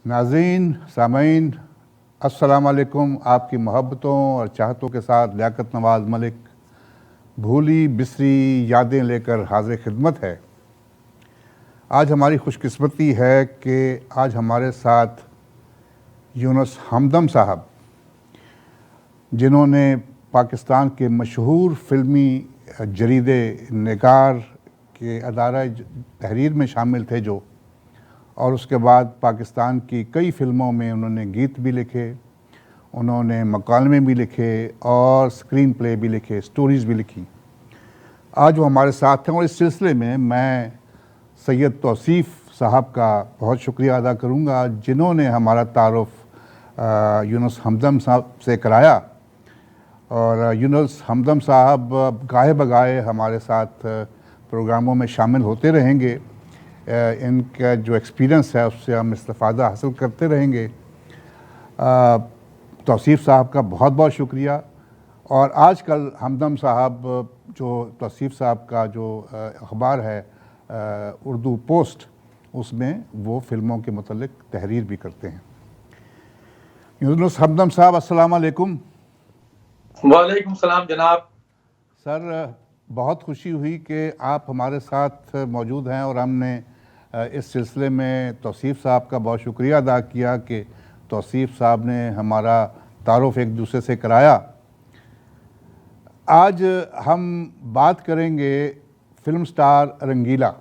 नाज़रीन, सामीन, अस्सलाम वालेकुम। आपकी मोहब्बतों और चाहतों के साथ लियाकत नवाज़ मलिक भूली बिसरी यादें लेकर हाज़िर खिदमत है। आज हमारी खुशकिस्मती है कि आज हमारे साथ यूनुस हमदम साहब, जिन्होंने पाकिस्तान के मशहूर फ़िल्मी जरीदे निगार के अदारा तहरीर में शामिल थे जो, और उसके बाद पाकिस्तान की कई फ़िल्मों में उन्होंने गीत भी लिखे, उन्होंने मकालमे भी लिखे और स्क्रीन प्ले भी लिखे, स्टोरीज़ भी लिखी। आज वो हमारे साथ हैं और इस सिलसिले में मैं सैयद तौसीफ़ साहब का बहुत शुक्रिया अदा करूँगा, जिन्होंने हमारा तारुफ़ यूनुस हमदम साहब से कराया। और यूनुस हमदम साहब गाहे बगाहे हमारे साथ प्रोग्रामों में शामिल होते रहेंगे। इनका जो एक्सपीरियंस है उससे हम इस्तिफ़ादा हासिल करते रहेंगे। तौसीफ़ साहब का बहुत बहुत शुक्रिया। और आजकल हमदम साहब जो तौसीफ़ साहब का जो अखबार है उर्दू पोस्ट, उसमें वो फ़िल्मों के मुतल्लिक़ तहरीर भी करते हैं। यूनुस हमदम साहब, अस्सलाम वालेकुम। वालेकुम सलाम जनाब। सर, बहुत खुशी हुई कि आप हमारे साथ मौजूद हैं और हमने इस सिलसिले में तौसीफ़ साहब का बहुत शुक्रिया अदा किया कि तौसीफ़ साहब ने हमारा तारुफ़ एक दूसरे से कराया। आज हम बात करेंगे फ़िल्म स्टार रंगीला।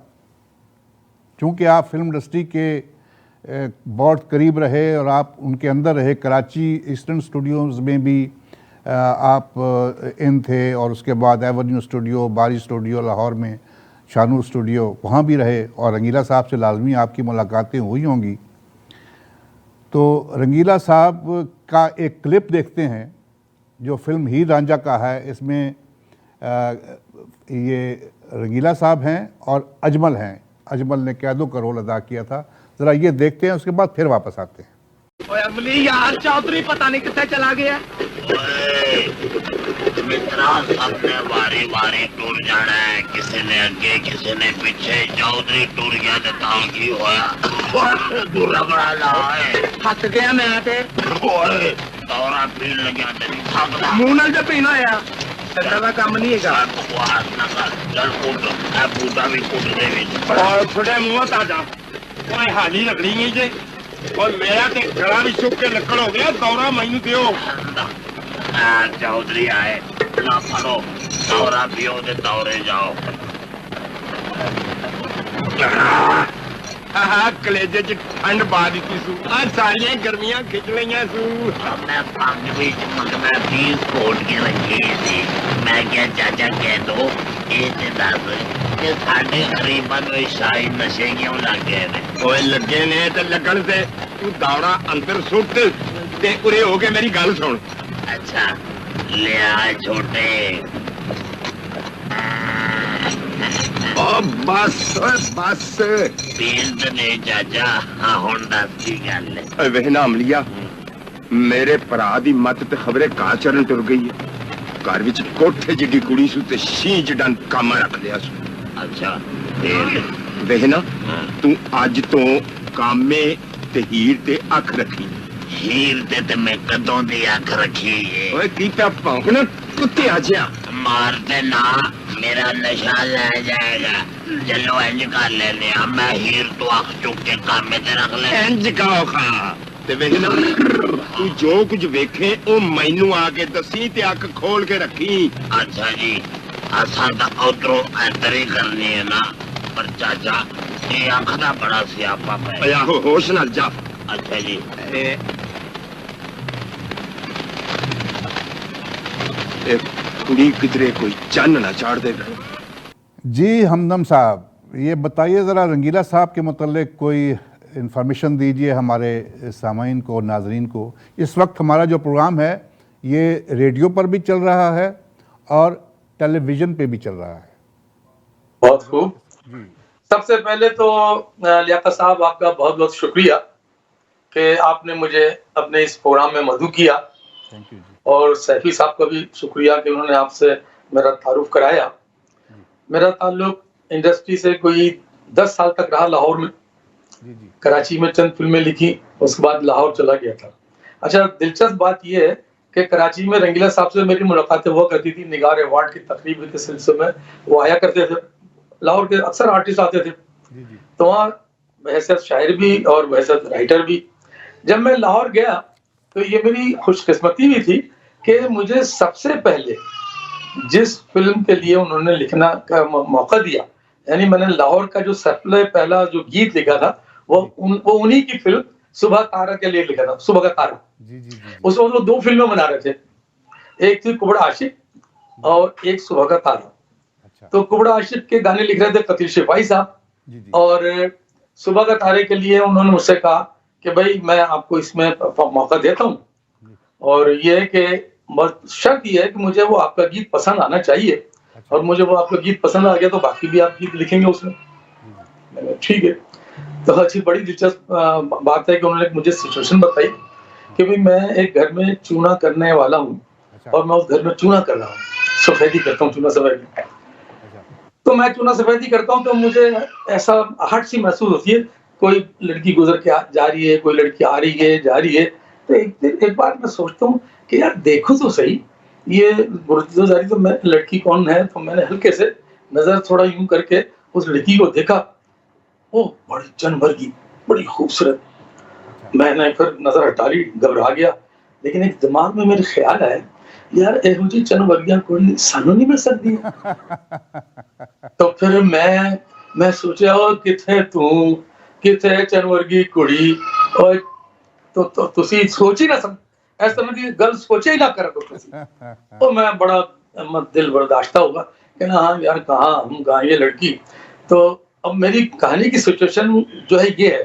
चूँकि आप फ़िल्म इंडस्ट्री के बहुत करीब रहे और आप उनके अंदर रहे, कराची ईस्टर्न स्टूडियोज़ में भी आप इन थे, और उसके बाद एवेन्यू स्टूडियो, बारी स्टूडियो लाहौर में, शानूर स्टूडियो, वहाँ भी रहे, और रंगीला साहब से लाजमी आपकी मुलाकातें हुई होंगी। तो रंगीला साहब का एक क्लिप देखते हैं जो फ़िल्म हीर रांझा का है। इसमें ये रंगीला साहब हैं और अजमल हैं। अजमल ने कैदों का रोल अदा किया था। ज़रा ये देखते हैं, उसके बाद फिर वापस आते हैं। ओए अमली यार, चौधरी पता नहीं कितने चला गया। मित्रा, सबने बारी बारी टूर जाना है, किसी ने आगे किसी ने पीछे। चौधरी टूर गया तो ताऊ की होया तू रगड़ा ला है। हट गया मैं ते। ओए दौरा पीन लगा ते थकदा मुंह नाल जे पीना है तेरा दा काम नहीं हैगा। बकवास ना कर, चल कूट ए बूटा भी कूट दे विच और थोड़े मुंह ता जा। ओए हाली रगड़ी नहीं जे, और मेरा ते गला भी सूख के लकड़ हो गया। दौरा मैनू दियो। चौधरी आए ना फड़ो, दौरा पियो ते दौरे जाओ। हाँ, कलेजे च ठंड पा दी सू। आज सारियां गर्मियां खिंच लिया सू। मैं पग भी चमकना 20 कोट के रखी थी। मैं क्या चाचा कह दो ये ते दस कि साढ़े गरीबन में शाही नशे क्यों लग गए ने? ओए लगे ने ते लगन से तू दौड़ा अंदर सुट ते उरे हो के मेरी गल सुन। अच्छा ले आए छोटे। ओ बस पींद ने चाचा। हाँ हुण दस की गल है। वेहना अमलिया, मेरे भरा दी मत ते खबरे का चरण टुर गई है। घर विच कोठे जिड्डी कुड़ी सू ते शीं जिड्डा कामा रख लिया सू। अच्छा फिर वेहना, तू अज तो कामे ते हीर ते अख रखी। हीर ते मैं कदों दी अख रखी है। ओए कीता भौंकना कुत्ते आजिया। मारते ना, मेरा नशा ले जाएगा। चलो इंज कर लेने, मैं हीर तो अख चुक के कामे ते रख ले। इंज काओ खा ते वेहना, तू जो कुछ वेखे ओ मैनू आके दसी ते अख खोल के रखी। अच्छा जी, असा तो उधरों इधर ही करनी है ना, पर चाचा ये अख दा बड़ा सियापा है। ओए आहो, होश नाल जा। अच्छा जी। कुड़ी किधरे कोई चन्न ना चाड़ देगा। जी हमदम साहब, ये बताइए ज़रा रंगीला साहब के मुतल्लिक़ कोई इन्फॉर्मेशन दीजिए हमारे सामाईन को, नाजरीन को। इस वक्त हमारा जो प्रोग्राम है ये रेडियो पर भी चल रहा है और टेलीविज़न पे भी चल रहा है। बहुत खूब। सबसे पहले तो लियाकत साहब, आपका बहुत बहुत शुक्रिया कि आपने मुझे अपने इस प्रोग्राम में मदऊ किया। थैंक यू जी। और सैफी साहब का भी शुक्रिया कि उन्होंने आपसे मेरा तारुफ कराया। मेरा ताल्लुक इंडस्ट्री से कोई 10 साल तक रहा लाहौर में। जी जी। कराची में चंद फिल्में लिखी, उसके बाद लाहौर चला गया था। अच्छा, दिलचस्प बात यह है कि कराची में रंगीला साहब से मेरी मुलाकातें हुआ करती थी निगार अवार्ड की तकरीब के सिलसिले में। वो आया करते थे, लाहौर के अक्सर आर्टिस्ट आते थे, तो वहाँ वैसे शायर भी और वैसे राइटर भी। जब मैं लाहौर गया तो ये मेरी खुशकिस्मती भी थी कि मुझे सबसे पहले जिस फिल्म के लिए उन्होंने लिखना का मौका दिया, यानी मैंने लाहौर का जो सबसे पहला जो गीत लिखा था वो उन्हीं की फिल्म सुबह तारा के लिए लिखा था, सुबह का तारा। उस वक्त वो 2 फिल्में बना रहे थे, एक थी कुबड़ा आशिक और एक सुबह का तारा। तो कुबड़ा आशिक के गाने लिख रहे थे कतील शिपाही साहब, और सुबह का तारे के लिए उन्होंने मुझसे कहा कि भाई मैं आपको इसमें मौका देता हूँ, और ये है कि शर्त ये है कि मुझे वो आपका गीत पसंद आना चाहिए, और मुझे वो आपका गीत पसंद आ गया तो बाकी भी आप गीत लिखेंगे उसमें। मैंने ठीक है। तो अच्छी बड़ी दिलचस्प बात है कि उन्होंने मुझे सिचुएशन बताई कि भाई मैं एक घर में चूना करने वाला हूँ, और मैं उस घर में चूना कर रहा हूँ, सफेदी करता हूँ, चूना सफेदी। तो मैं चूना सफेदी करता हूँ तो मुझे ऐसा आहट सी महसूस होती है, कोई लड़की गुजर के जा रही है, कोई लड़की आ रही है जा रही है। तो एक बार मैं सोचता हूँ कि यार देखो तो सही, ये गुजर तो मैं लड़की कौन है। तो मैंने हल्के से नजर थोड़ा यूं करके उस लड़की को देखा, वो बड़ी चनबरगी, बड़ी खूबसूरत। मैंने फिर नजर हटा ली, घबरा गया, लेकिन एक दिमाग में मेरे ख्याल आया, यार एहो जी चनबरगियां कोई सानू नहीं मिल सकती। तो फिर मैं सोचा किथे तू किथे चनवर्गी कुड़ी, और तो तुसी सोच ही ना सक इस तरह की गल सोचे ही ना करा तो तुसी। तो मैं बड़ा दिल बर्दाश्ता होगा कि ना हाँ यार कहाँ ये लड़की। तो अब मेरी कहानी की सिचुएशन जो है ये है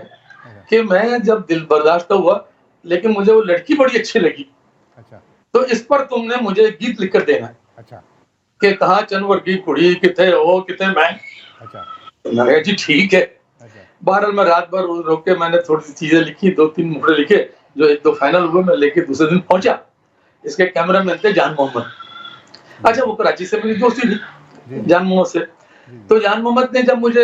कि मैं जब दिल बर्दाश्ता हुआ, लेकिन मुझे वो लड़की बड़ी अच्छी लगी। तो इस पर तुमने मुझे गीत लिख कर देना है कि कहाँ चनवर्गी कुड़ी किथे हो किथे मैं। तो मैंने जी ठीक है। बहरहाल मैं रात भर रोक के मैंने थोड़ी सी चीजें लिखी, 2-3 मुखड़े लिखे, जो 1-2 फाइनल हुए, मैं लेके दूसरे दिन पहुंचा। इसके कैमरामैन थे जान मोहम्मद। अच्छा, वो कराची से मेरी दोस्ती थी जान मोहम्मद से। तो जान मोहम्मद ने जब मुझे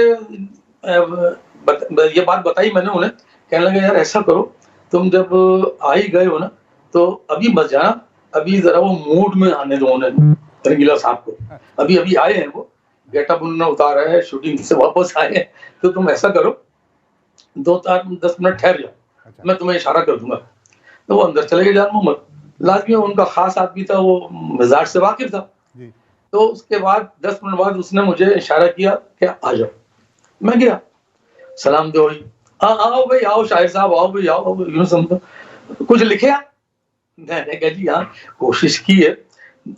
ये बात बताई, मैंने उन्हें कहने लगा यार ऐसा करो, तुम जब आ ही गए हो ना तो अभी मत जाना, अभी जरा वो मूड में आने दो उन्हें, रंगीला साहब को। अभी आए हैं, वो गेटअप उन्होंने उतारा है, शूटिंग से वापस आए हैं, तो तुम ऐसा करो 2-10 मिनट ठहर जाओ, मैं तुम्हें इशारा कर दूंगा। तो वो अंदर चले गए जान मोहम्मद। लाजमी उनका खास आदमी था, वो मिजाज से वाकिफ था। तो उसके बाद 10 मिनट बाद उसने मुझे इशारा किया कि आ जाओ। मैं गया, सलाम दो, हाँ आओ भाई आओ, शाहिर साहब आओ भाई आओ, यूं समझो कुछ लिखे आप। मैंने कहा जी हाँ कोशिश की है,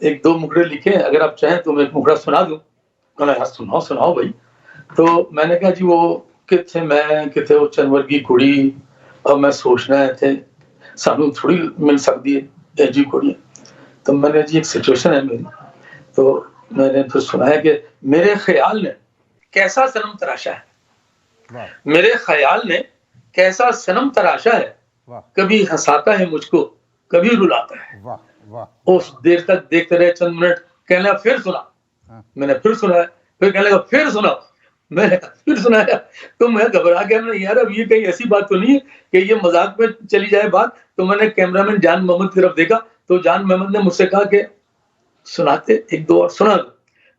1-2 मुखड़े लिखे, अगर आप चाहें तो मैं एक मुखड़ा सुना दूं। कहना यार सुनाओ भाई। तो मैंने कहा जी वो किथे मैं किथे वो चनवर्गी कुड़ी, अब मैं सोचना थे सानू थोड़ी मिल सकती है जी कुड़ी। तो मैंने जी एक सिचुएशन है मेरी। तो मैंने फिर सुनाया कि मेरे ख्याल ने कैसा सनम तराशा है, मेरे ख्याल ने कैसा सनम तराशा है, कभी हंसाता है मुझको कभी रुलाता है। उस देर तक देखते रहे चंद मिनट, कहने लगा फिर सुना। मैंने फिर सुनाया, फिर कहने लगा फिर सुनाओ, मैंने फिर सुनाया। तो मैं घबरा गया, मैंने यार अब ये कहीं ऐसी बात तो नहीं है कि ये मजाक में चली जाए बात। तो मैंने कैमरामैन जान मोहम्मद की तरफ देखा, तो जान मोहम्मद ने मुझसे कहा कि सुनाते 1-2 बार सुना दो।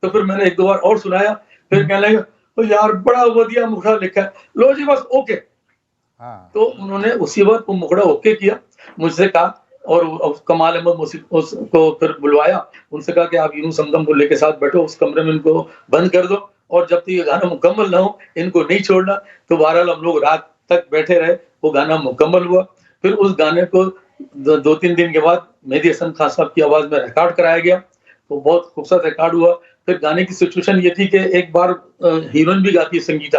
तो फिर मैंने 1-2 बार और सुनाया, फिर कहने लगा तो यार बड़ा बढ़िया मुखड़ा लिखा है, लो जी बस ओके। तो उन्होंने उसी वक्त वो मुखड़ा ओके किया, मुझसे कहा, और कमाल अहमद उसको फिर बुलवाया, उनसे कहा कि आप यूं समदम बुल्ले के साथ बैठो, उस कमरे में इनको बंद कर दो, और जब तक ये गाना मुकम्मल ना हो इनको नहीं छोड़ना। तो बहरहाल हम लोग रात तक बैठे रहे, वो गाना मुकम्मल हुआ। फिर उस गाने को 2-3 दिन के बाद मेहदी हसन खान साहब की आवाज में रिकॉर्ड कराया गया, तो बहुत खूबसूरत रिकॉर्ड हुआ। फिर गाने की सिचुएशन ये थी कि एक बार हीरोइन भी गाती है संगीता,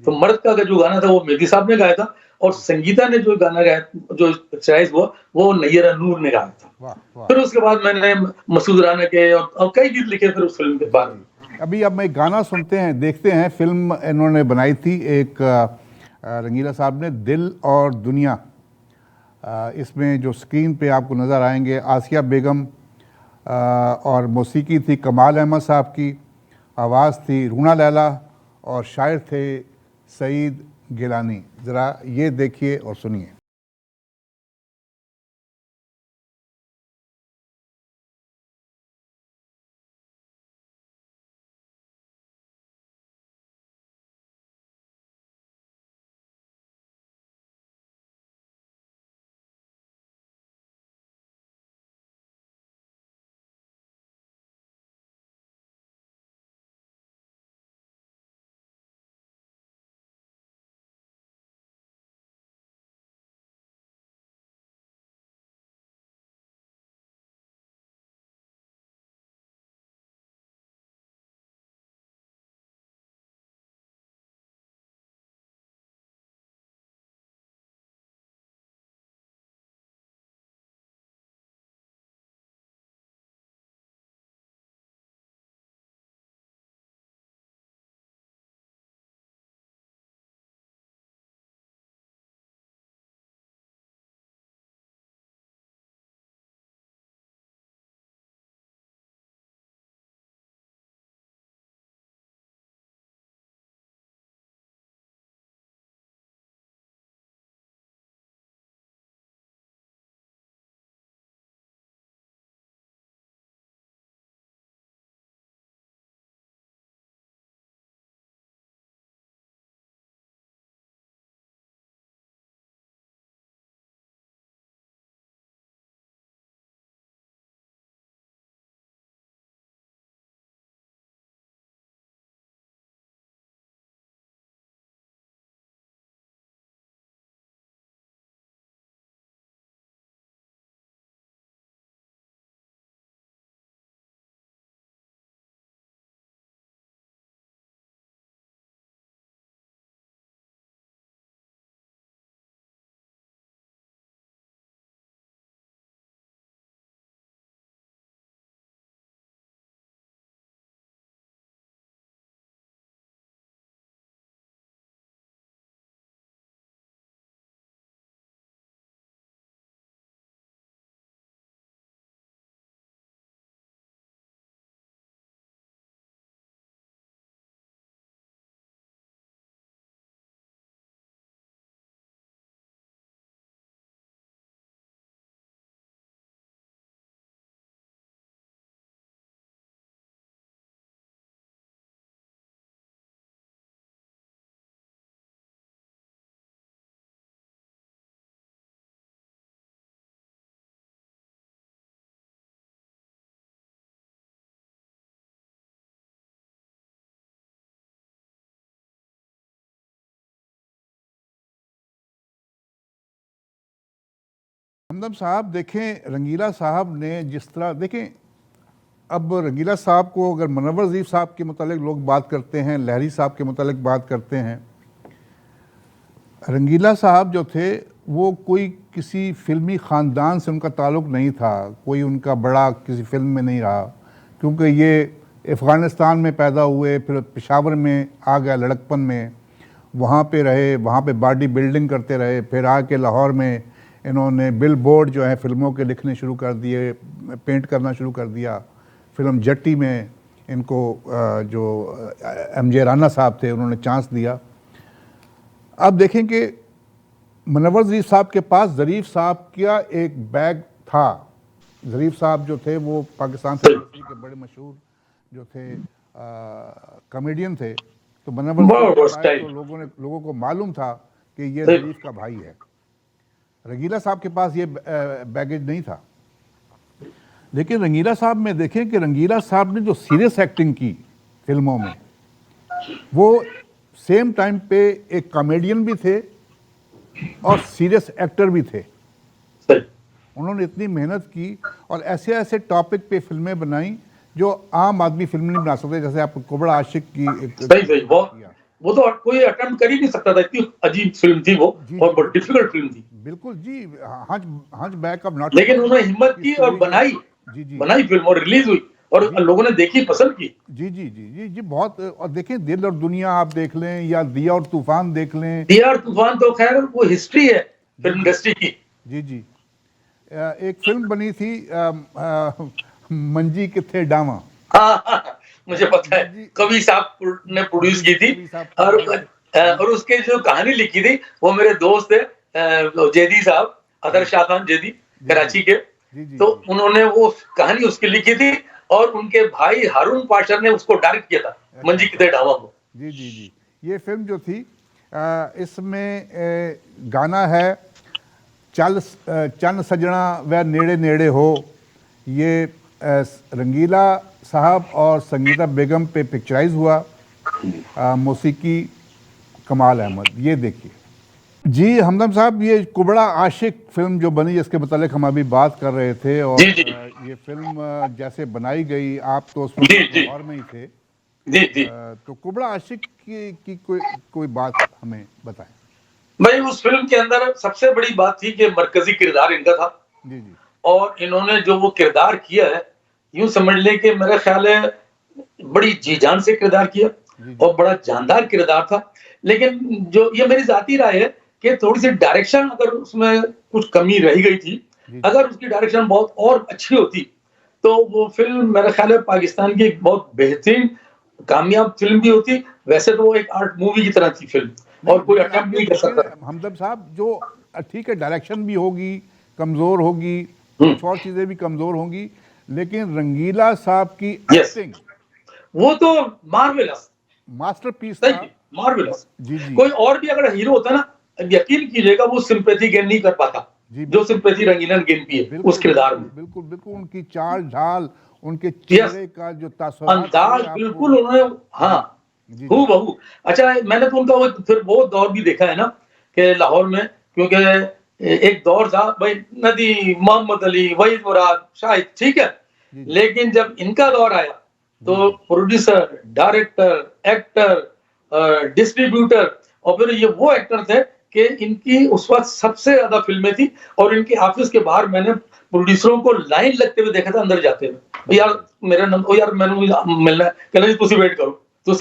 तो मर्द का जो गाना था वो मेहदी साहब ने गाया था, और संगीता ने जो गाना गाया, जो चॉइस हुआ वो नैयरा नूर ने गाया था। फिर उसके बाद मैंने मसूद राना के और कई गीत लिखे फिर उस फिल्म के बाद। अभी अब मैं गाना सुनते हैं, देखते हैं। फिल्म इन्होंने बनाई थी एक रंगीला साहब ने, दिल और दुनिया। इसमें जो स्क्रीन पे आपको नज़र आएंगे आसिया बेगम, और मौसीकी थी कमाल अहमद साहब की, आवाज़ थी रूना लैला, और शायर थे सईद गिलानी। ज़रा ये देखिए और सुनिए। हमदम साहब देखें, रंगीला साहब ने जिस तरह, देखें अब रंगीला साहब को अगर मुनव्वर ज़ीफ़ साहब के मुतालिक लोग बात करते हैं, लहरी साहब के मुतालिक बात करते हैं, रंगीला साहब जो थे वो कोई किसी फिल्मी ख़ानदान से उनका ताल्लुक़ नहीं था, कोई उनका बड़ा किसी फिल्म में नहीं रहा, क्योंकि ये अफ़गानिस्तान में पैदा हुए, फिर पेशावर में आ गया लड़कपन में, वहाँ पे रहे, वहाँ पे बॉडी बिल्डिंग करते रहे, फिर आके लाहौर में इन्होंने बिल बोर्ड जो है फिल्मों के लिखने शुरू कर दिए, पेंट करना शुरू कर दिया। फिल्म जट्टी में इनको जो एम.जे. राना साहब थे उन्होंने चांस दिया। अब देखें कि मुनव्वर ज़रीफ़ साहब के पास ज़रीफ़ साहब का एक बैग था। ज़रीफ़ साहब जो थे वो पाकिस्तान से के बड़े मशहूर जो थे कॉमेडियन थे, तो मुनव्वर तो लोगों को मालूम था कि ये ज़रीफ़ का भाई है। रंगीला साहब के पास ये बैगेज नहीं था। लेकिन रंगीला साहब में देखें कि रंगीला साहब ने जो सीरियस एक्टिंग की फिल्मों में, वो सेम टाइम पे एक कॉमेडियन भी थे और सीरियस एक्टर भी थे। उन्होंने इतनी मेहनत की और ऐसे ऐसे टॉपिक पे फिल्में बनाई जो आम आदमी फिल्म नहीं बना सकते, जैसे आप कुबड़ा आशिक की सही वो तो कोई अटेम्प्ट कर ही नहीं सकता था, इतनी अजीब फिल्म थी वो और बहुत डिफिकल्ट फिल्म थी। बिल्कुल जी, हंचबैक ऑफ नॉट, लेकिन उन्होंने हिम्मत की और बनाई फिल्म और रिलीज हुई और लोगों ने देखी, पसंद की। जी बहुत। और देखें दिल और दुनिया आप देख लें या दिया और तूफान देख लें। दिया और तूफान तो खैर वो हिस्ट्री है फिल्म इंडस्ट्री की। जी एक फिल्म बनी थी मंजी किथे डावा। हाँ, मुझे पता है, कवि साहब ने प्रोड्यूस की थी और उसके जो कहानी लिखी थी वो मेरे दोस्त थे जेदी साहब, अदर शाह खान जेदी, कराची के। तो उन्होंने वो कहानी उसकी लिखी थी और उनके भाई हारून पाशा ने उसको डायरेक्ट किया था, मंजी किथे डावा को। जी ये फिल्म जो थी इसमें गाना है चल चन सजना व नेड़े नेड़े हो, ये रंगीला साहब और संगीता बेगम पे पिक्चराइज हुआ, मौसीकी कमाल अहमद। ये देखिए जी हमदम साहब, ये कुबड़ा आशिक फिल्म जो बनी जिसके मुतालिक हम अभी बात कर रहे थे, और ये फिल्म जैसे बनाई गई, आप तो उस लाहौर में ही थे, तो कुबड़ा आशिक की कोई बात हमें बताएं। भाई उस फिल्म के अंदर सबसे बड़ी बात थी कि मरकजी किरदार इनका था। जी और इन्होंने जो वो किरदार किया है, यूं समझ ले कि मेरा ख्याल है बड़ी जी जान से किरदार किया और बड़ा जानदार किरदार था। लेकिन जो ये मेरी जाती राय है कि थोड़ी सी डायरेक्शन अगर उसमें कुछ कमी रह गई थी, अगर उसकी डायरेक्शन बहुत और अच्छी होती तो वो फिल्म मेरा ख्याल है पाकिस्तान की एक बहुत बेहतरीन कामयाब फिल्म भी होती। वैसे तो वो एक आर्ट मूवी की तरह थी फिल्म और कोई अटेम्प्ट नहीं कर सकता। हमदम साहब जो ठीक है, डायरेक्शन भी होगी कमजोर होगी, कुछ और चीजें भी कमजोर होंगी, लेकिन रंगीला साहब की एक्टिंग वो तो मार्वेलस मास्टरपीस था, मार्वेलस। जी कोई और भी अगर हीरो होता ना, यकीन कीजिएगा वो सिंपैथी गेन नहीं कर पाता जो सिंपैथी रंगीला ने गेन की है उस किरदार में। बिल्कुल उनकी चाल ढाल, उनके चेहरे का जो अंदाज, बिल्कुल उन्होंने हूबहू। अच्छा, मैंने तो उनका फिर वो दौर भी देखा है ना कि लाहौर में, क्योंकि एक दौर था भाई नदी, मोहम्मद अली, वहीद मुराद, शाहिद, ठीक है। लेकिन जब इनका दौर आया तो प्रोड्यूसर, डायरेक्टर, एक्टर, डिस्ट्रीब्यूटर, और फिर ये वो एक्टर थे कि इनकी उस वक्त सबसे ज्यादा फिल्में थी। और इनके ऑफिस के बाहर मैंने प्रोड्यूसरों को लाइन लगते हुए देखा था अंदर जाते हुए, यार मेरा नंबर, यार मैंने मिलना है, कहना जी तुसी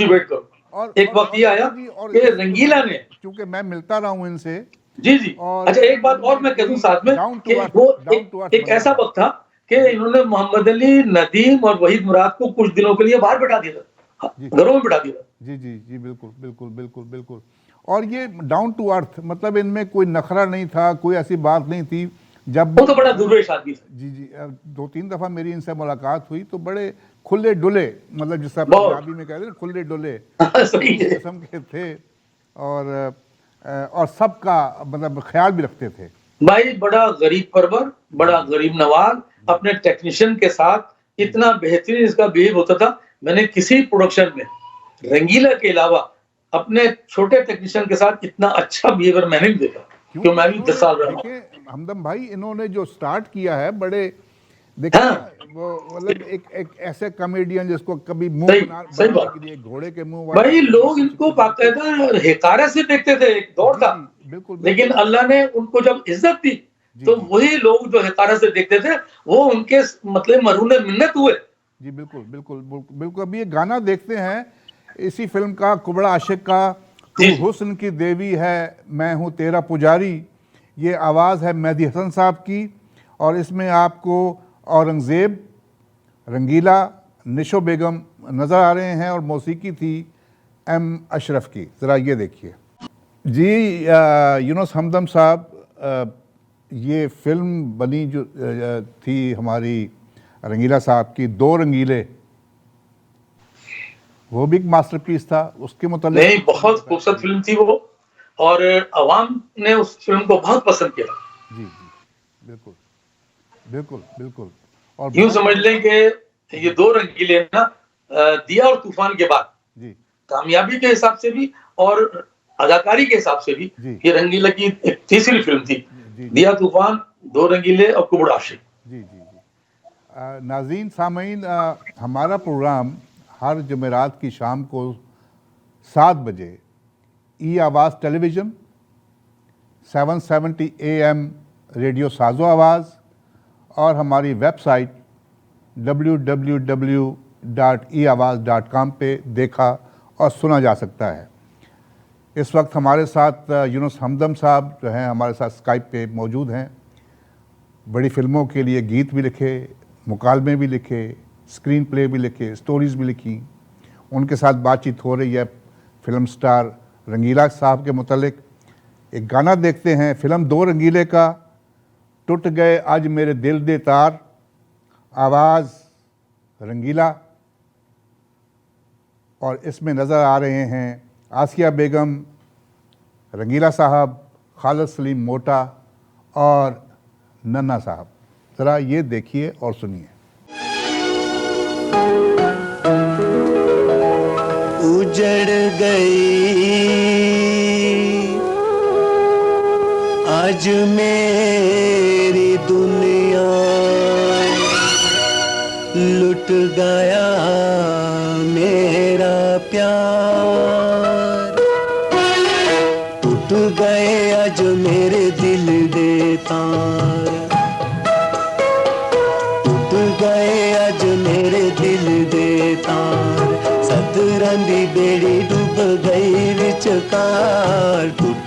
वेट करो। और एक वक्त ये आया कि रंगीला ने, क्योंकि मैं मिलता रहा हूं इनसे। जी अच्छा, एक बात और मैं कह दूं साथ में कि वो एक ऐसा वक्त था कि इन्होंने मोहम्मद अली, नदीम और वहीद मुराद को कुछ दिनों के लिए बाहर बैठा दिया था, घरों में बैठा दिया था। जी बिल्कुल। और ये डाउन टू अर्थ, मतलब इनमें कोई नखरा नहीं था, कोई ऐसी बात नहीं थी। जब वो तो बड़ा दुर्वेश आदमी था। जी 2-3 दफा मेरी इनसे मुलाकात हुई तो बड़े खुले डुले, मतलब जिस पंजाबी में कहते हैं खुले डुले किस्म के थे, और सबका मतलब ख्याल भी रखते थे। भाई बड़ा गरीब परवर, बड़ा गरीब नवाज, अपने टेक्नीशियन के साथ इतना बेहतरीन इसका बिहेव होता था। मैंने किसी प्रोडक्शन में रंगीला के अलावा अपने छोटे टेक्नीशियन के साथ इतना अच्छा बिहेवियर मैंने नहीं देखा, क्योंकि मैं भी 10 साल रहा हूं। हमदम भाई इन्होंने जो स्टार्ट किया है बड़े देखिए हाँ। ना, वो मतलब एक ऐसे कॉमेडियन जिसको कभी मुंह सही बनाने बात। के लिए घोड़े के मुंह वाला भाई लोग इनको बाकायदा हिकारा से देखते थे, एक दौर था। बिल्कुल लेकिन अल्लाह ने उनको जब इज्जत दी तो जी। वही लोग जो हिकारा से देखते थे वो उनके मतलब मरहूने मिन्नत हुए। जी बिल्कुल बिल्कुल बिल्कुल। अभी ये गाना देखते हैं इसी फिल्म का, कुबड़ा आशिक का, तू जी। हुस्न की देवी है मैं हूँ तेरा पुजारी। ये आवाज़ है मेहदी हसन साहब की और इसमें आपको औरंगज़ेब, रंगीला, निशो बेगम नज़र आ रहे हैं और मौसीकी थी एम अशरफ की। ज़रा ये देखिए जी। यूनुस हमदम साहब, ये फिल्म बनी जो थी हमारी रंगीला साहब की, दो रंगीले, वो भी एक मास्टरपीस था। उसके मुतालिक नहीं, बहुत खूबसूरत फिल्म थी वो और अवाम ने उस फिल्म को बहुत पसंद किया। जी जी बिल्कुल बिल्कुल बिल्कुल। और यूं समझ लें कि ये दो रंगीले ना दिया और तूफान के बाद जी कामयाबी के हिसाब से भी और अदाकारी के हिसाब से भी जी ये रंगीला की एक तीसरी फिल्म थी। जी दिया, तूफान, दो रंगीले और कुबड़ा आशिक। जी जी जी। नाज़रीन सामीन, हमारा प्रोग्राम हर जुमेरात की शाम को 7 बजे ई आवाज़ टेलीविज़न, 770 AM रेडियो साजो आवाज़ और हमारी वेबसाइट www.eawaz.com पे देखा और सुना जा सकता है। इस वक्त हमारे साथ यूनुस हमदम साहब जो हैं हमारे साथ स्काइप पे मौजूद हैं। बड़ी फिल्मों के लिए गीत भी लिखे, मुकालमे भी लिखे, स्क्रीन प्ले भी लिखे, स्टोरीज़ भी लिखी। उनके साथ बातचीत हो रही है फिल्म स्टार रंगीला साहब के मुतालिक। एक गाना देखते हैं फिल्म दो रंगीले का, टूट गए आज मेरे दिल दे तार। आवाज़ रंगीला और इसमें नज़र आ रहे हैं आसिया बेगम, रंगीला साहब, खालिद सलीम मोटा और नन्ना साहब। ज़रा ये देखिए और सुनिए। उजड़ गई आज मेरी दुनिया, लुट गया मेरा प्यार। टूट गए आज मेरे दिल दे तार, टूट गए आज मेरे दिल दे तार। सदरां दी बेड़ी डूब गई विचकार। टूट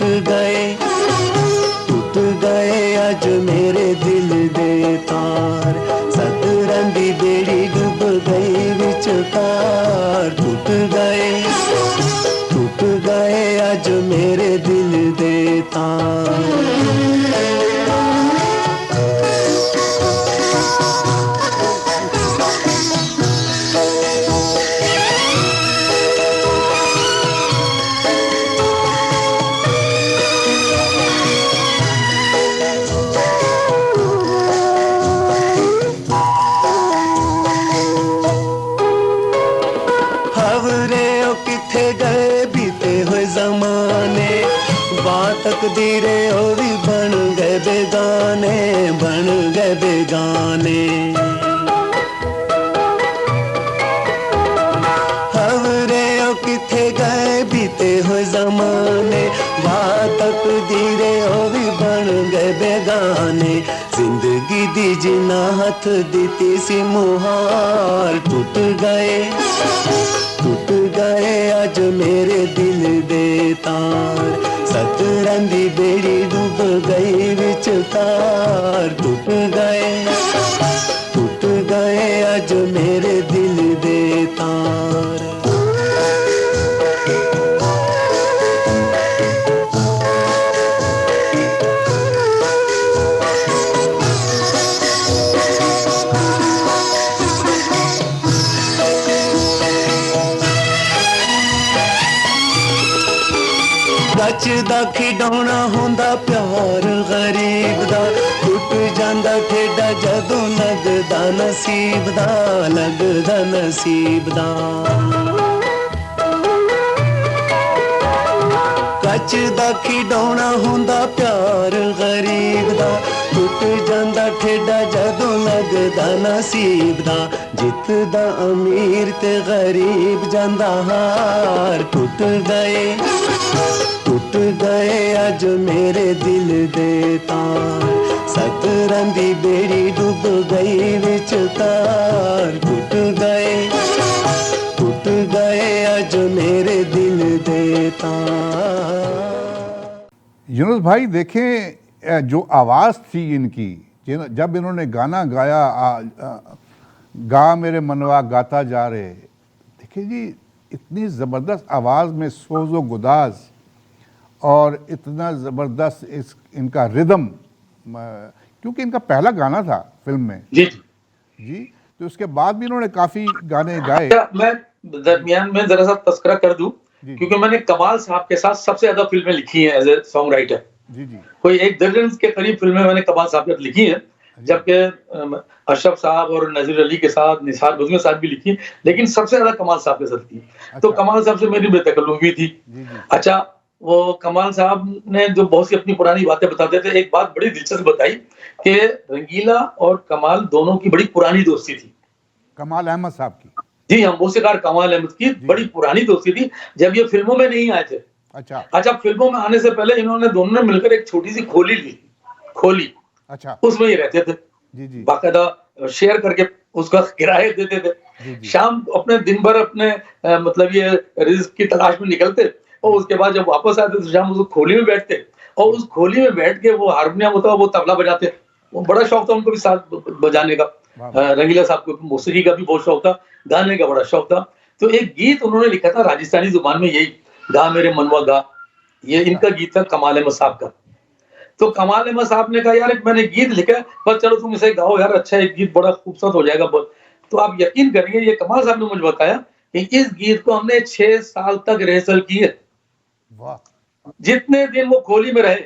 गए आज मेरे दिल दे तार। सदरां दी बेड़ी डूब गई विचकार। टूट गए आज मेरे दिल दे तार। तकदीरे ओ भी बन गए बेगाने, बन गए बेगाने। हवरे ओ किथे गए बीते हुए जमाने, वाह तकदीरे ओ भी बन गए बेगाने। जिंदगी दी जिन्ना हथ दीती सी मुहार। टूट गए आज मेरे दिल दे तार। सतरां दी बेड़ी डूब गई विचकार। टूट गए आज मेरे दिल दे तार। रचदा खिडौना होंदा प्यार गरीब दा, टुट जांदा खेडा जदों लगदा नसीब दा, लगदा नसीब दा। ਨੱਚਦਾ ਖਿਡੌਣਾ ਹੁੰਦਾ ਪਿਆਰ ਗਰੀਬ ਦਾ ਟੁੱਟ ਜਾਂਦਾ ਠੇਡਾ ਜਦੋਂ ਲੱਗਦਾ ਨਸੀਬ ਦਾ ਜਿੱਤਦਾ ਅਮੀਰ ਤੇ ਗਰੀਬ ਜਾਂਦਾ ਹਾਰ ਟੁੱਟ ਗਏ ਅੱਜ ਮੇਰੇ ਦਿਲ ਦੇ ਤਾਰ ਸਤਰਾਂ ਦੀ ਬੇੜੀ ਡੁੱਬ ਗਈ ਵਿਚਕਾਰ ਟੁੱਟ ਗਏ ਅੱਜ मेरे दिल देता। यूनुस भाई देखें जो आवाज़ थी इनकी, जब इन्होंने गाना गाया गा मेरे मनवा गाता जा रहे, देखिए जी इतनी ज़बरदस्त आवाज़ में सोज़ व गुदाज और इतना ज़बरदस्त इनका रिदम, क्योंकि इनका पहला गाना था फिल्म में जी, तो उसके बाद भी इन्होंने काफ़ी गाने गाए। मैं दरमियान में जरा सा तस्करा कर दूं, क्योंकि मैंने कमाल साहब के साथ सबसे ज्यादा फिल्में लिखी हैं एज ए सॉन्ग राइटर। जी जी, कोई 1 दर्जन के करीब फिल्में मैंने कमाल साहब के साथ लिखी हैं, जबकि अशरफ साहब और नजीर अली के साथ, निसार बुज़मी के साथ भी लिखी, लेकिन सबसे ज्यादा कमाल साहब के साथ की। तो कमाल साहब से मेरी बेतकल्लुफ़ी थी। अच्छा, वो कमाल साहब ने जो बहुत सी अपनी पुरानी बातें बताते थे, एक बात बड़ी दिलचस्प बताई कि रंगीला और कमाल दोनों की बड़ी पुरानी दोस्ती थी। कमाल अहमद साहब की, जी हाँ, मौसीकार कमाल अहमद की बड़ी पुरानी दोस्ती थी, जब ये फिल्मों में नहीं आए थे। अच्छा, फिल्मों में आने से पहले इन्होंने दोनों ने मिलकर एक छोटी सी खोली ली, खोली, अच्छा, उसमें ये रहते थे, जी जी, बाकायदा शेयर करके उसका किराया देते थे। जी जी। शाम अपने दिन भर अपने मतलब ये रिस्क की तलाश में निकलते, और उसके बाद जब वापस आते तो शाम उस खोली में बैठते, और उस खोली में बैठ के वो हारमोनियम होता, वो तबला बजाते। वो बड़ा शौक था उनको भी साथ बजाने का। रंगीला साहब को मौसीकी का भी बहुत शौक था, गाने का बड़ा शौक था। तो एक गीत उन्होंने लिखा था राजस्थानी जुबान में, यही गा मेरे मनवा गा, ये इनका गीत था कमाल अहमद साहब का। तो कमाल अहमद साहब ने कहा यार एक मैंने गीत लिखा है, बस चलो तुम इसे गाओ यार, अच्छा है गीत, बड़ा खूबसूरत हो जाएगा। तो आप यकीन करेंगे, ये कमाल साहब ने मुझे बताया कि इस गीत को हमने 6 साल तक रिहर्सल की है। जितने दिन वो खोली में रहे,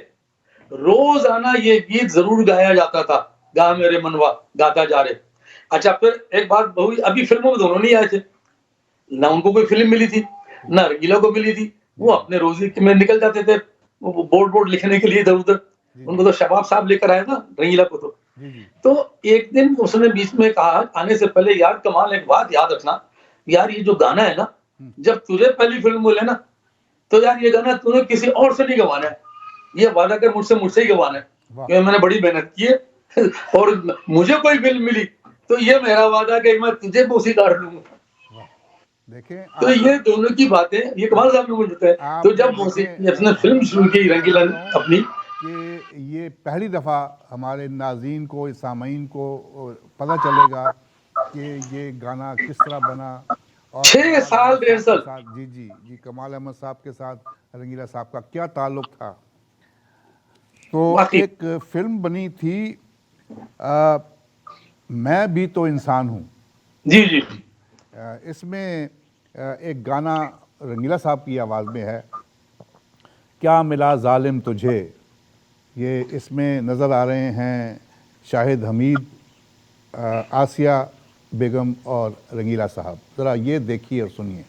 रोजाना ये गीत जरूर गाया जाता था, गा मेरे मनवा गाता जा रहे। अच्छा, फिर एक बात हुई, अभी फिल्मों में दोनों नहीं आए थे, ना उनको कोई फिल्म मिली थी, ना रंगीला को मिली थी। वो अपने रोजी में निकल जाते थे बोर्ड लिखने के लिए इधर उधर। उनको तो शबाब साहब लेकर आए ना रंगीला को। तो एक दिन उसने बीच में कहा आने से पहले, यार कमाल एक बात याद रखना, यार ये जो गाना है ना, जब तुझे पहली फिल्म बोले ना, तो यार ये गाना तूने किसी और से नहीं गवाना है, ये वादा कर मुझसे ही गवाना है, क्योंकि मैंने बड़ी मेहनत की है और मुझे कोई फिल्म मिली तो ये मेरा वादा कि मैं तुझे मौसीकार लूंगा। देखें, तो ये दोनों की बातें ये कमाल साहब ने मुझे बताया। तो जब उसने फिल्म शुरू की रंगीला अपनी, कि ये पहली दफ़ा हमारे नाज़रीन को, सामीन को पता चलेगा कि ये गाना किस तरह बना। और 6 साल रिहर्सल, जी जी जी, कमाल अहमद साहब के साथ रंगीला साहब का क्या ताल्लुक था। तो एक फिल्म बनी थी मैं भी तो इंसान हूँ, जी जी, इसमें एक गाना रंगीला साहब की आवाज़ में है, क्या मिला जालिम तुझे। ये इसमें नज़र आ रहे हैं शाहिद हमीद, आसिया बेगम और रंगीला साहब। ज़रा ये देखिए और सुनिए।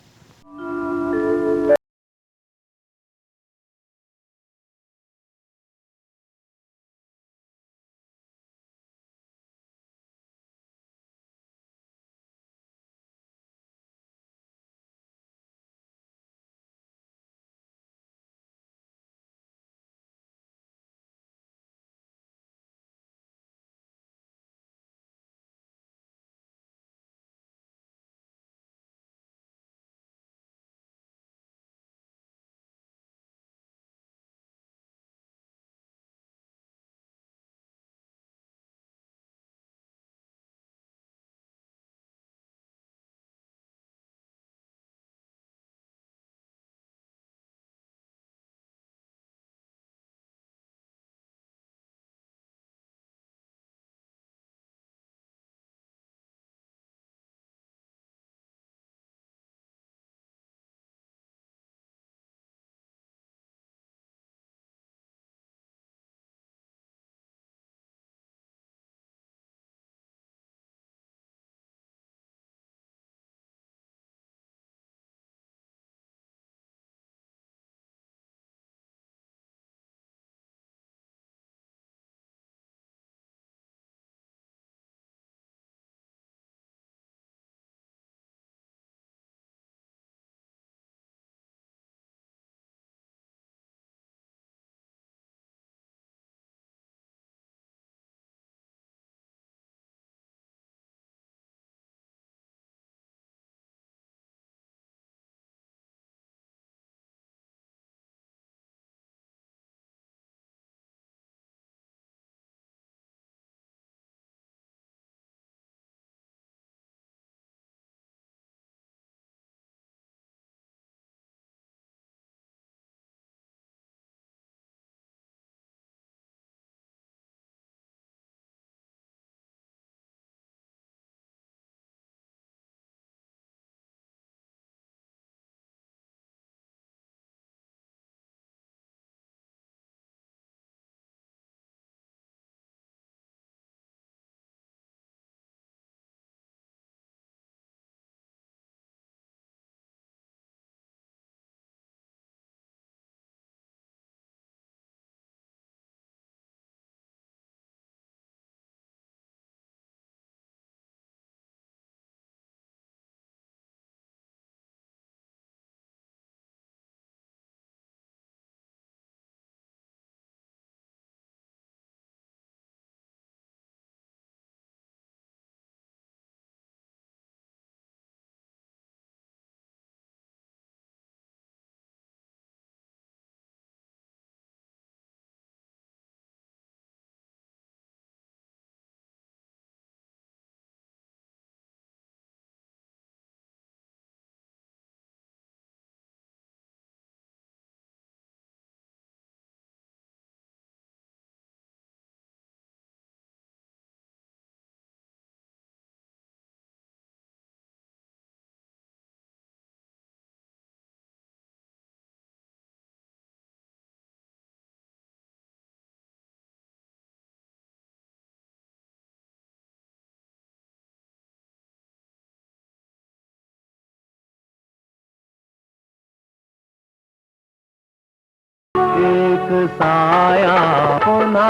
एक साया होना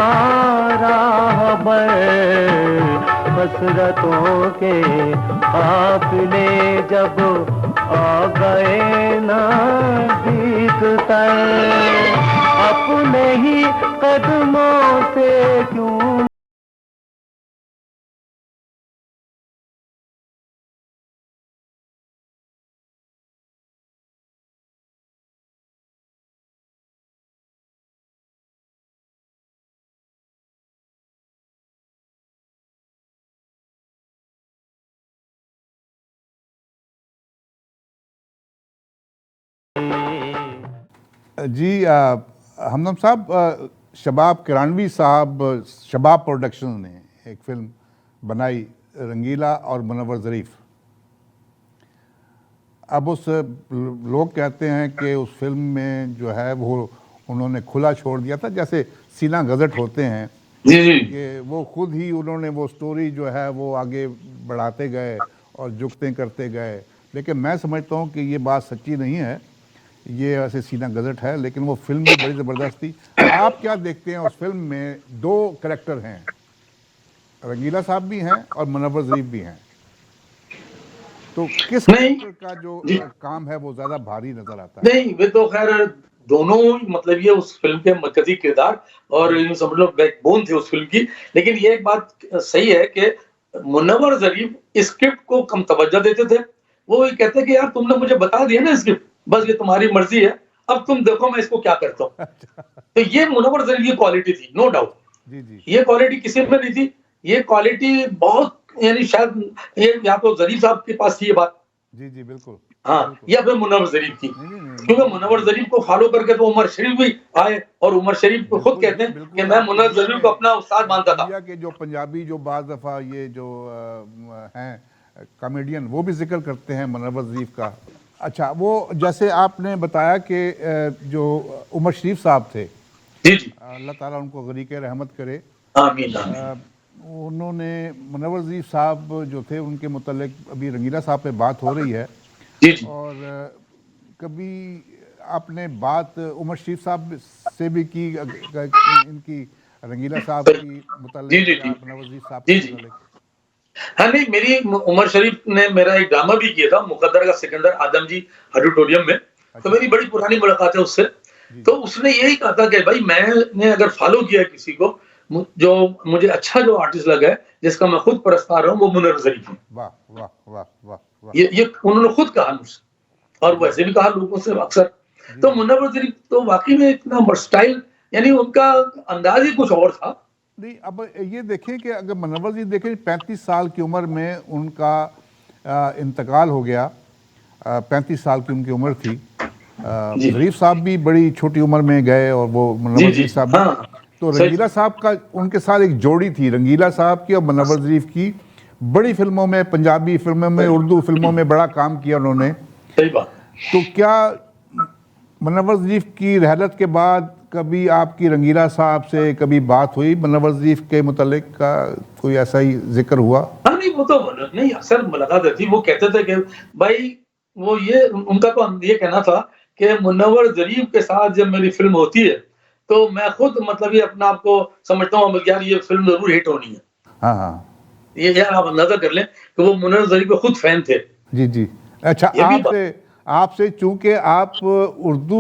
राहबर, हसरतों के काफिले जब आ गए नज़दीक तर, अपने ही कदमों से क्यों जी हमदम साहब, शबाब किरानवी साहब, शबाब प्रोडक्शन ने एक फिल्म बनाई रंगीला और मुनव्वर ज़रीफ। अब उस लोग कहते हैं कि उस फिल्म में जो है वो उन्होंने खुला छोड़ दिया था, जैसे सीना गज़ट होते हैं जी जी कि वो खुद ही उन्होंने वो स्टोरी जो है वो आगे बढ़ाते गए और जुगतें करते गए। लेकिन मैं समझता हूँ कि ये बात सच्ची नहीं है, ये ऐसे सीना गज़ट है, लेकिन वो फिल्म भी बड़ी ज़बरदस्त थी। आप क्या देखते हैं उस फिल्म में? दो कैरेक्टर हैं, रंगीला साहब भी हैं और मुनव्वर ज़रीफ भी हैं, तो किस नहीं कैरेक्टर का जो जी काम है वो ज़्यादा भारी नज़र आता है? नहीं, वे तो खैर दोनों मतलब ये उस फिल्म के मरकजी किरदार और यूं समझ लो बैकबोन थे उस फिल्म की। लेकिन ये एक बात सही है कि मुनव्वर ज़रीफ स्क्रिप्ट को कम तवज्जो देते थे। वो ये कहते कि यार तुमने मुझे बता दिया ना स्क्रिप्ट, बस ये तुम्हारी मर्जी है, अब तुम देखो मैं इसको क्या करता हूँ। तो ये मुनव्वर ज़रीफ की क्वालिटी थी, नो डाउट। जी जी ये क्वालिटी किसी में नहीं थी। ये क्वालिटी बहुत, यानी शायद ये या तो ज़रीफ साहब के पास थी ये बात, जी जी बिल्कुल हाँ, बिल्कुल। या फिर मुनव्वर ज़रीफ की। नहीं नहीं नहीं क्योंकि मुनव्वर ज़रीफ को फॉलो करके तो उमर शरीफ भी आए, और उमर शरीफ को खुद बिल्कुल कहते हैं कि बिल्कुल। मैं आप मुनव्वर ज़रीफ को अपना उस्ताद मानता था। इंडिया के जो पंजाबी जो बाज़ दफ़ा ये जो हैं कॉमेडियन, वो भी जिक्र करते हैं मुनव्वर ज़रीफ का। अच्छा, वो जैसे आपने बताया कि जो उमर शरीफ साहब थे, जी जी, अल्लाह ताला उनको गरीक़ रहमत करे, आमीन आमीन। उन्होंने मुनव्वर ज़रीफ साहब जो थे उनके मुतल्लिक अभी रंगीला साहब पे बात हो रही है, जी जी और कभी आपने बात उमर शरीफ साहब से भी की इनकी रंगीला साहब की जी मुतल्लिक जी या जी मुनव्वर ज़रीफ साहब जी के जी। मुतल्लिक? हाँ नहीं, मेरी उमर शरीफ ने मेरा एक ड्रामा भी किया था, मुकद्दर का सिकंदर आदम जी ऑडिटोरियम में। तो अच्छा मेरी बड़ी पुरानी मुलाकात है उससे। जी तो उसने यही कहा था कि भाई मैंने अगर फॉलो किया किसी को, जो मुझे अच्छा जो आर्टिस्ट लगा है, जिसका मैं खुद परस्तार हूँ, वो मुनव्वर ज़रीफ है। वाह वाह वाह वाह वाह। ये उन्होंने खुद कहा मुझसे, और वैसे भी कहा लोगों से अक्सर। जी तो मुनव्वर ज़रीफ तो वाकई में इतना वर्सटाइल, यानी उनका अंदाज ही कुछ और था। नहीं, अब ये देखें कि अगर मुनव्वर जी देखें 35 साल की उम्र में उनका इंतकाल हो गया। 35 साल की उनकी उम्र थी। जी ज़रीफ साहब भी बड़ी छोटी उम्र में गए, और वो जी मुनव्वर जी, ज़रीफ साहब भी। हाँ तो सही। रंगीला साहब का उनके साथ एक जोड़ी थी, रंगीला साहब की और मुनव्वर ज़रीफ की। बड़ी फिल्मों में, पंजाबी फिल्मों में, उर्दू फिल्मों में बड़ा काम किया उन्होंने। सही बात। तो क्या मुनव्वर ज़रीफ की रहलत के बाद कभी आपकी रंगीला साहब से कभी बात हुई मुनव्वर ज़रीफ के मुतल्लिक का, कोई ऐसा ही जिक्र हुआ? हाँ नहीं, वो तो नहीं, अक्सर मुलाकात रहती। वो कहते थे कि भाई, वो ये उनका तो ये कहना था कि मुनव्वर ज़रीफ के साथ जब मेरी फिल्म होती है, तो मैं खुद मतलब ये अपने आप को समझता हूँ यार ये फिल्म जरूर हिट होनी है। हाँ हाँ ये यार आप अंदाजा कर लें कि वो मुनव्वर ज़रीफ के खुद फैन थे। जी जी। अच्छा, ये भी आपसे चूंकि आप उर्दू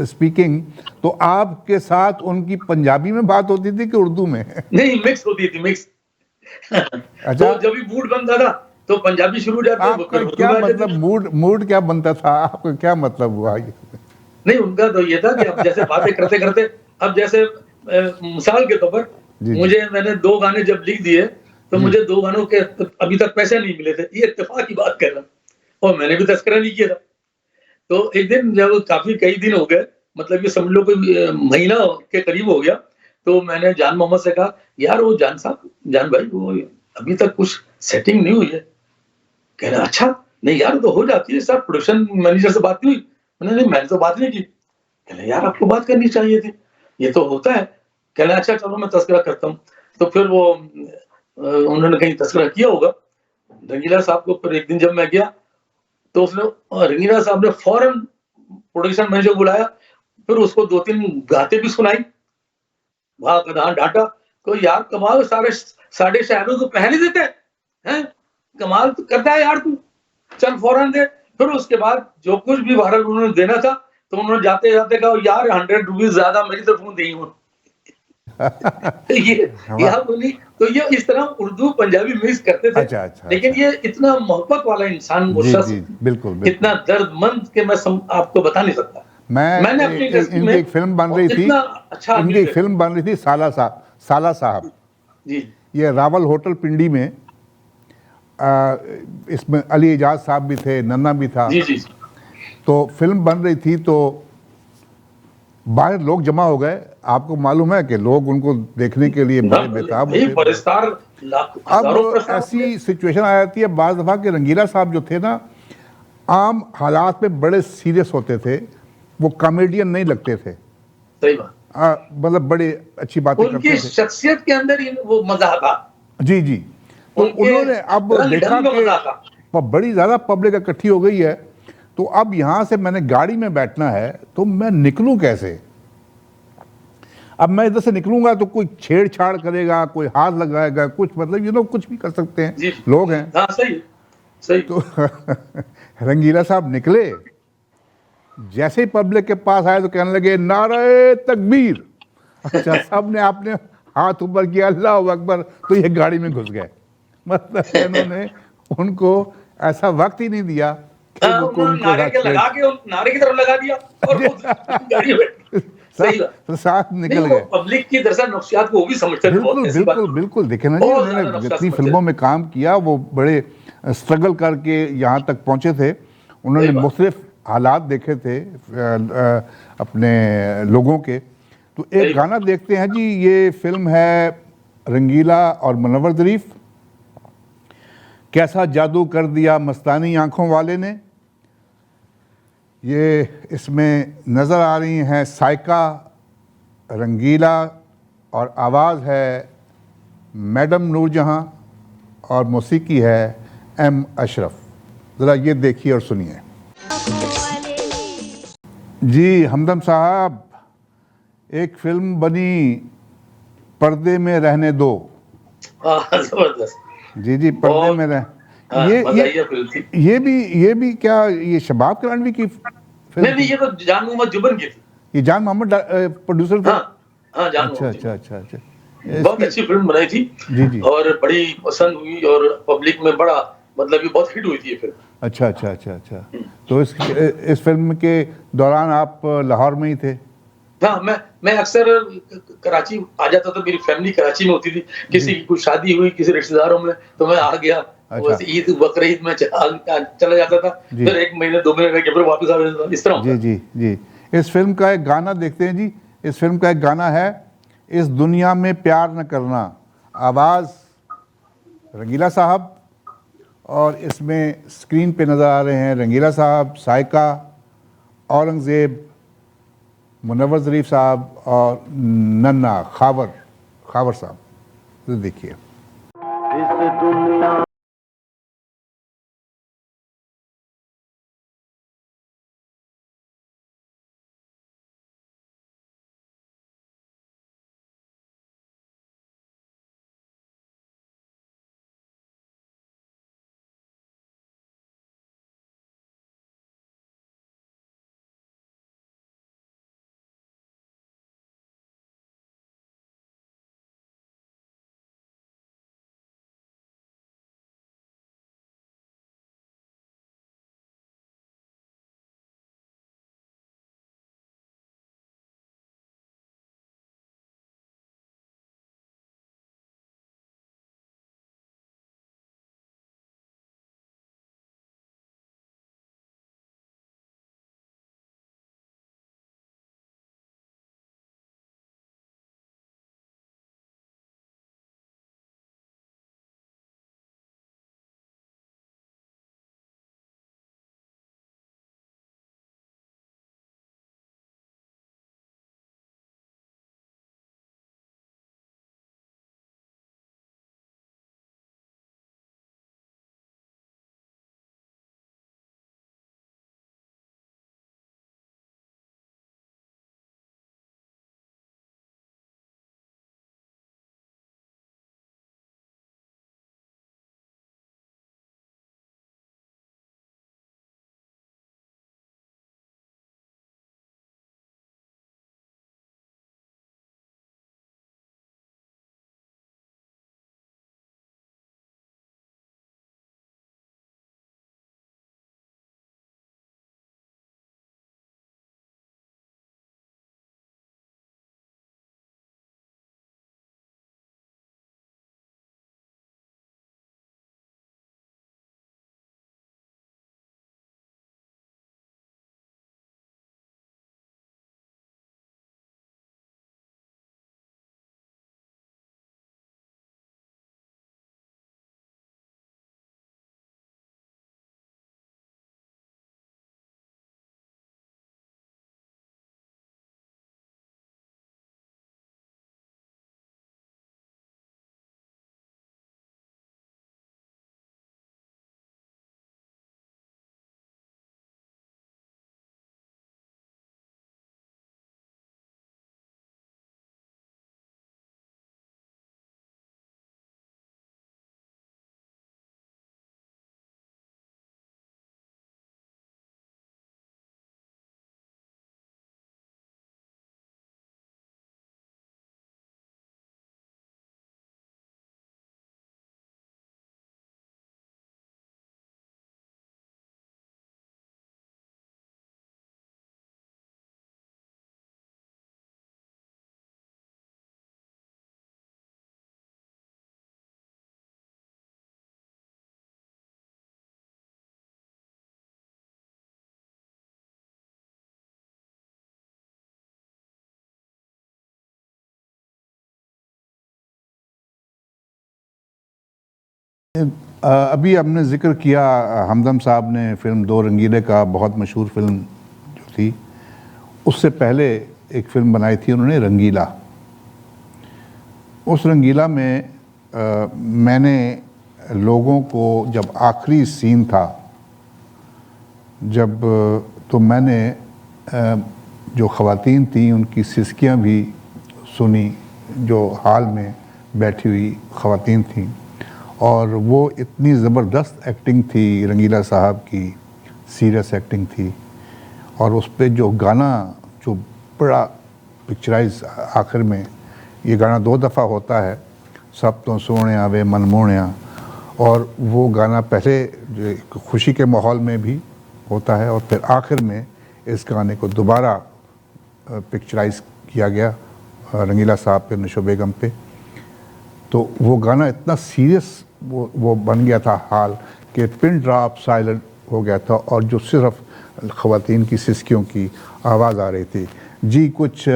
स्पीकिंग, तो आपके साथ उनकी पंजाबी में बात होती थी कि उर्दू में? नहीं, मिक्स होती थी, मिक्स। अच्छा, तो जब भी मूड बनता था तो पंजाबी शुरू हो जाती, आपका क्या मतलब मूड क्या बनता था? आपका क्या मतलब हुआ ये? नहीं, उनका तो ये था कि अब जैसे बातें करते करते, अब जैसे मिसाल के तौर पर जी जी मुझे, मैंने 2 गाने जब लिख दिए, तो जी। मुझे 2 गानों के अभी तक पैसे नहीं मिले थे। ये इत्तेफाक की बात कर रहा हूँ, और मैंने भी तस्करा नहीं किया था। तो एक दिन जब काफी कई दिन हो गए, मतलब ये समझ लो कोई महीना के करीब हो गया, तो मैंने जान मोहम्मद से कहा, यार वो जान भाई, वो अभी तक कुछ सेटिंग नहीं हुई है। कह रहे अच्छा, नहीं यार तो हो जाती है सर, प्रोडक्शन मैनेजर से बात नहीं हुई? मैंने नहीं, मैंने तो बात नहीं की। कह रहे यार आपको बात करनी चाहिए थी, ये तो होता है। कह रहे अच्छा चलो मैं तस्करा करता हूँ। तो फिर वो उन्होंने कहीं तस्करा किया होगा रंगीला साहब को। फिर एक दिन जब मैं गया, तो उसने, रंगीला साहब ने फौरन प्रोडक्शन मैनेजर बुलाया, फिर उसको 2-3 गाते भी सुनाई, वहाँ गधा डाँटा, तो यार कमाल, साढ़े शहरों को पहले देते हैं, कमाल तो करता है यार तू, चल फौरन दे। फिर उसके बाद जो कुछ भी भारत उन्होंने देना था, तो उन्होंने जाते-जाते कहा यार 100 रुपीज़ ज़्यादा मेरी तरफ से देई। ये वाह। आप बोली, तो ये इस तरह उर्दू पंजाबी मिक्स करते थे। अच्छा अच्छा लेकिन अच्छा। ये इतना मोहब्बत वाला इंसान, वो जी शख्स जी, बिल्कुल इतना बिल्कुल। दर्दमंद के मैं आपको बता नहीं सकता। मैं मैंने अपनी इंडस्ट्री इनकी में एक फिल्म बन रही थी, इतना अच्छा आदमी इनकी एक थे। फिल्म बन रही थी साला साहब। जी ये रावल होटल पिंडी में, इसमें अली एजाज साहब भी थे, नन्ना भी था। जी जी जी। तो फिल्म बन रही थी, तो बाहर लोग जमा हो गए। आपको मालूम है कि लोग उनको देखने के लिए बड़े बेताब भाई होते हैं। बरिस्तार लाख अब हजारों प्रस्ताव हुए। ऐसी सिचुएशन आ जाती है बाज़ दफ़ा कि रंगीला साहब जो थे ना, आम हालात में बड़े सीरियस होते थे, वो कॉमेडियन नहीं लगते थे। सही बात। मतलब बड़ी अच्छी बातें उनकी करते थे। शख्सियत के अंदर ही वो मजा था, जी जी। तो उनके उन्होंने अब रंग देखा ढंग में कि मजा था। बड़ी ज़्यादा पब्लिक इकट्ठी हो गई है, तो अब यहाँ से मैंने गाड़ी में बैठना है, तो मैं निकलूं कैसे? अब मैं इधर से निकलूंगा तो कोई छेड़छाड़ करेगा, कोई हाथ लगाएगा, कुछ मतलब कुछ भी कर सकते हैं, जी लोग हैं। हाँ सही सही। तो रंगीला साहब निकले, जैसे ही पब्लिक के पास आए तो कहने लगे नारे तकबीर। अच्छा, सब ने आपने हाथ ऊपर किया, अल्लाह अकबर, तो ये गाड़ी में घुस गए। मतलब इन्होंने उनको ऐसा वक्त ही नहीं दिया कि हाँ, वो उन्होंने उनको नारे साथ के छेड़। लगा के नारे की तरफ लगा दिया और वो गाड़ी में बैठ गए। सही बात। साथ नहीं, निकल वो गए। पब्लिक की दरअसल नफ्सियात को वो भी समझते थे बहुत, बिल्कुल ऐसी बात बिल्कुल नहीं। बिल्कुल। देखे ना जी, बहुत उन्होंने ज्यादा नफ्सियात जितनी समझते फिल्मों थे। में काम किया, वो बड़े स्ट्रगल करके यहाँ तक पहुँचे थे। सही उन्होंने बात। मुख्तलिफ हालात देखे थे अपने लोगों के। तो सही एक बात। गाना देखते हैं जी, ये फिल्म है रंगीला और मुनव्वर ज़रीफ, कैसा जादू कर दिया मस्तानी आंखों वाले ने। ये इसमें नज़र आ रही हैं साइका, रंगीला, और आवाज़ है मैडम नूरजहां, और मौसीकी है एम अशरफ। ज़रा ये देखिए और सुनिए। जी हमदम साहब, एक फिल्म बनी पर्दे में रहने दो। हाँ जबरदस्त। जी जी, पर्दे बहुत में रह, हाँ, ये मज़ाहिया फिल्म थी। ये भी क्या, ये शबाब करानवी की फिल्म नहीं नहीं, थी? ये तो जान मोहम्मद जुबन की थी। ये जान मोहम्मद प्रोड्यूसर थे? हाँ हाँ, जान अच्छा मोहम्मद अच्छा जुबन। अच्छा अच्छा। बहुत इसकी, अच्छी फिल्म बनाई थी जी जी। और बड़ी पसंद हुई और पब्लिक में बड़ा, मतलब ये बहुत हिट हुई थी ये फिल्म। अच्छा अच्छा अच्छा अच्छा। तो इस फिल्म के दौरान आप लाहौर में ही थे? हाँ, मैं अक्सर कराची आ जाता था, मेरी फैमिली कराची में होती थी। किसी जी। की कोई शादी हुई किसी रिश्तेदारों में तो मैं आ गया। अच्छा। वैसे ईद बकरीद में चला जाता था, जी फिर 1 महीने 2 महीने रह के फिर वापस आ जाता था, इस तरह होता जी था। जी जी। इस फिल्म का एक गाना देखते हैं जी। इस फिल्म का एक गाना है, इस दुनिया में प्यार न करना। आवाज़ रंगीला साहब, और इसमें स्क्रीन पे नज़र आ रहे हैं रंगीला साहब, साइका, औरंगज़ेब, मुनव्वर ज़रीफ साहब और नन्ना खावर साहब। तो देखिए। इस दुनिया अभी हमने जिक्र किया हमदम साहब ने फिल्म दो रंगीले का, बहुत मशहूर फिल्म जो थी। उससे पहले एक फिल्म बनाई थी उन्होंने, रंगीला। उस रंगीला में मैंने लोगों को, जब आखिरी सीन था, जब तो मैंने जो ख़वातीन थी उनकी सिसकियाँ भी सुनी, जो हॉल में बैठी हुई ख़वातीन थीं, और वो इतनी ज़बरदस्त एक्टिंग थी रंगीला साहब की, सीरियस एक्टिंग थी। और उस पर जो गाना, जो बड़ा पिक्चराइज आखिर में, ये गाना 2 दफ़ा होता है, सब तो सोने वे मन मोहणिया, और वो गाना पहले खुशी के माहौल में भी होता है और फिर आखिर में इस गाने को दोबारा पिक्चराइज किया गया रंगीला साहब पे, नशो बेगम पे। तो वो गाना इतना सीरियस वो बन गया था हाल कि पिन ड्रॉप साइलेंट हो गया था, और जो सिर्फ ख़वातीन की सिसकियों की आवाज़ आ रही थी। जी, कुछ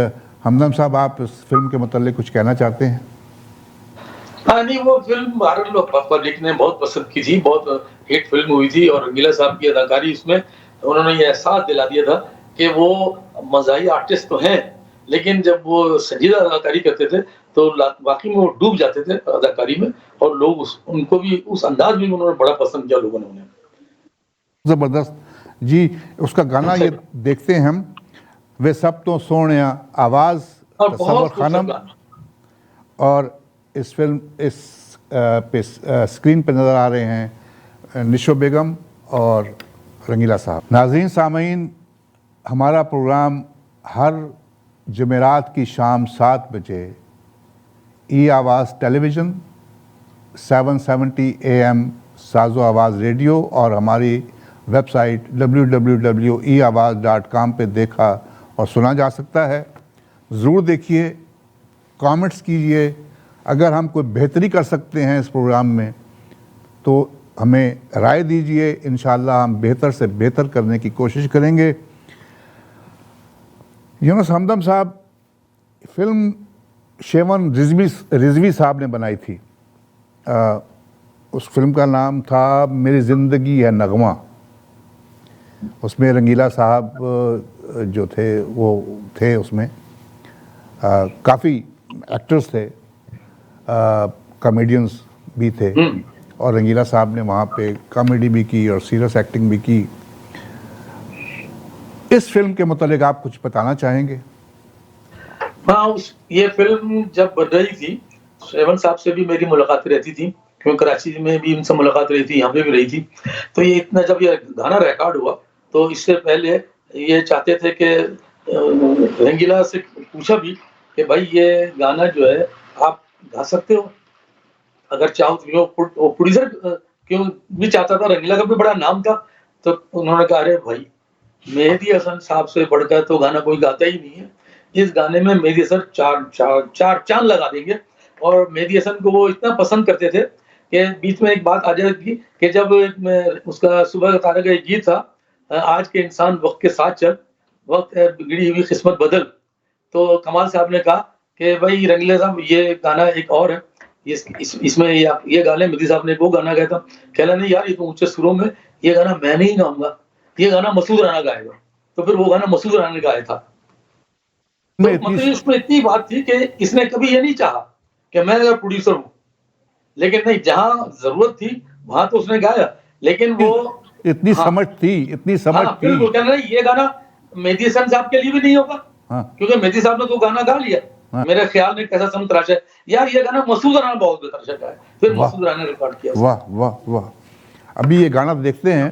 हमदम साहब, आप इस फिल्म के मतलब कुछ कहना चाहते हैं? हाँ नहीं, वो फिल्म भारत लोग पब्लिक ने बहुत पसंद की थी, बहुत हिट फिल्म हुई थी, और रंगीला साहब की अदाकारी उसमें उन्होंने ये एहसास दिला दिया था कि वो मज़ाही आर्टिस्ट तो हैं, लेकिन जब वो संजीदा अदाकारी करते थे तो वाकई में वो डूब जाते थे अदाकारी में, और लोग उनको भी उस अंदाज में उन्होंने बड़ा पसंद किया लोगों ने उन्हें। ज़बरदस्त जी। उसका गाना ये देखते हैं हम, वे सब तो सोहणिया, आवाज़ और तसव्वुर बहुत खूबसूरत खानम, गाना। और इस फिल्म पे स्क्रीन पे नज़र आ रहे हैं निशो बेगम और रंगीला साहब। नाज़रीन सामीन, हमारा प्रोग्राम हर जुमेरात की शाम 7 बजे ई आवाज़ टेलीविज़न, 770 AM साजो आवाज़ रेडियो और हमारी वेबसाइट www.eawaz.com पे देखा और सुना जा सकता है। ज़रूर देखिए, कमेंट्स कीजिए। अगर हम कोई बेहतरी कर सकते हैं इस प्रोग्राम में तो हमें राय दीजिए, इंशाअल्लाह हम बेहतर से बेहतर करने की कोशिश करेंगे। यूनुस हमदम साहब, फिल्म शेवन रिजवी साहब ने बनाई थी। उस फिल्म का नाम था मेरी ज़िंदगी है नगमा। उसमें रंगीला साहब जो थे वो थे उसमें, काफ़ी एक्टर्स थे, कॉमेडियंस भी थे, और रंगीला साहब ने वहाँ पे कॉमेडी भी की और सीरियस एक्टिंग भी की। इस फिल्म के मुतालिक आप कुछ बताना चाहेंगे? हाँ, ये फिल्म जब बन रही थी, शेवन साहब से भी मेरी मुलाकात रहती थी, क्योंकि कराची में भी उनसे मुलाकात रही थी, यहाँ पे भी रही थी। तो ये इतना, जब ये गाना रिकॉर्ड हुआ तो इससे पहले ये चाहते थे कि रंगीला से पूछा भी कि भाई ये गाना जो है आप गा सकते हो, अगर चाहो तो। वो प्रोड्यूसर क्यों भी चाहता था, रंगीला का भी बड़ा नाम था, तो उन्होंने कहा अरे भाई, मेहदी हसन साहब से बढ़कर तो गाना कोई गाता ही नहीं है, इस गाने में मेहदी हसन चार चांद लगा देंगे। और मेहदी हसन को वो इतना पसंद करते थे कि बीच में एक बात आ जाएगी कि जब उसका सुबह का तारा का एक गीत था, आज के इंसान वक्त के साथ चल, वक्त है बिगड़ी हुई किस्मत बदल, तो कमाल साहब ने कहा कि भाई रंगीला साहब, ये गाना एक और है, इसमें ये गाने मेहदी साहब ने वो गाना गाया था। कहला नहीं यार, ये तो ऊंचे सुरों में, ये गाना मैं नहीं गाऊंगा, ये गाना मसूद राना गाएगा। तो फिर वो गाना मसूद राना ने गाया था। तो मतलब इसमें इतनी बात थी कि इसने कभी ये नहीं चाहा कि मैं अगर प्रोड्यूसर हूं, लेकिन नहीं, जहां जरूरत थी वहां तो उसने गाया, लेकिन वो इतनी समझ थी, इतनी समझ थी। बिल्कुल, कहना नहीं, ये गाना मेहदी हसन साहब के लिए भी नहीं होगा, क्योंकि मेहदी साहब ने तो गाना गा लिया। मेरे ख्याल में कैसा सम तराशा है यार, ये गाना मसूद राना बहुत बेहतर है, फिर मसूद राना ने रिकॉर्ड किया। वाह वाह वाह। अभी ये गाना देखते हैं,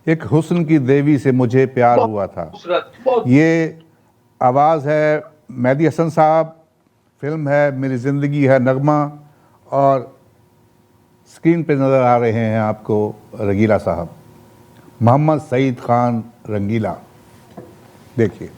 एक हुस्न की देवी से मुझे प्यार हुआ था। ये आवाज़ है मेहदी हसन साहब, फिल्म है मेरी ज़िंदगी है नगमा, और स्क्रीन पे नज़र आ रहे हैं आपको रंगीला साहब, मोहम्मद सईद खान रंगीला। देखिए।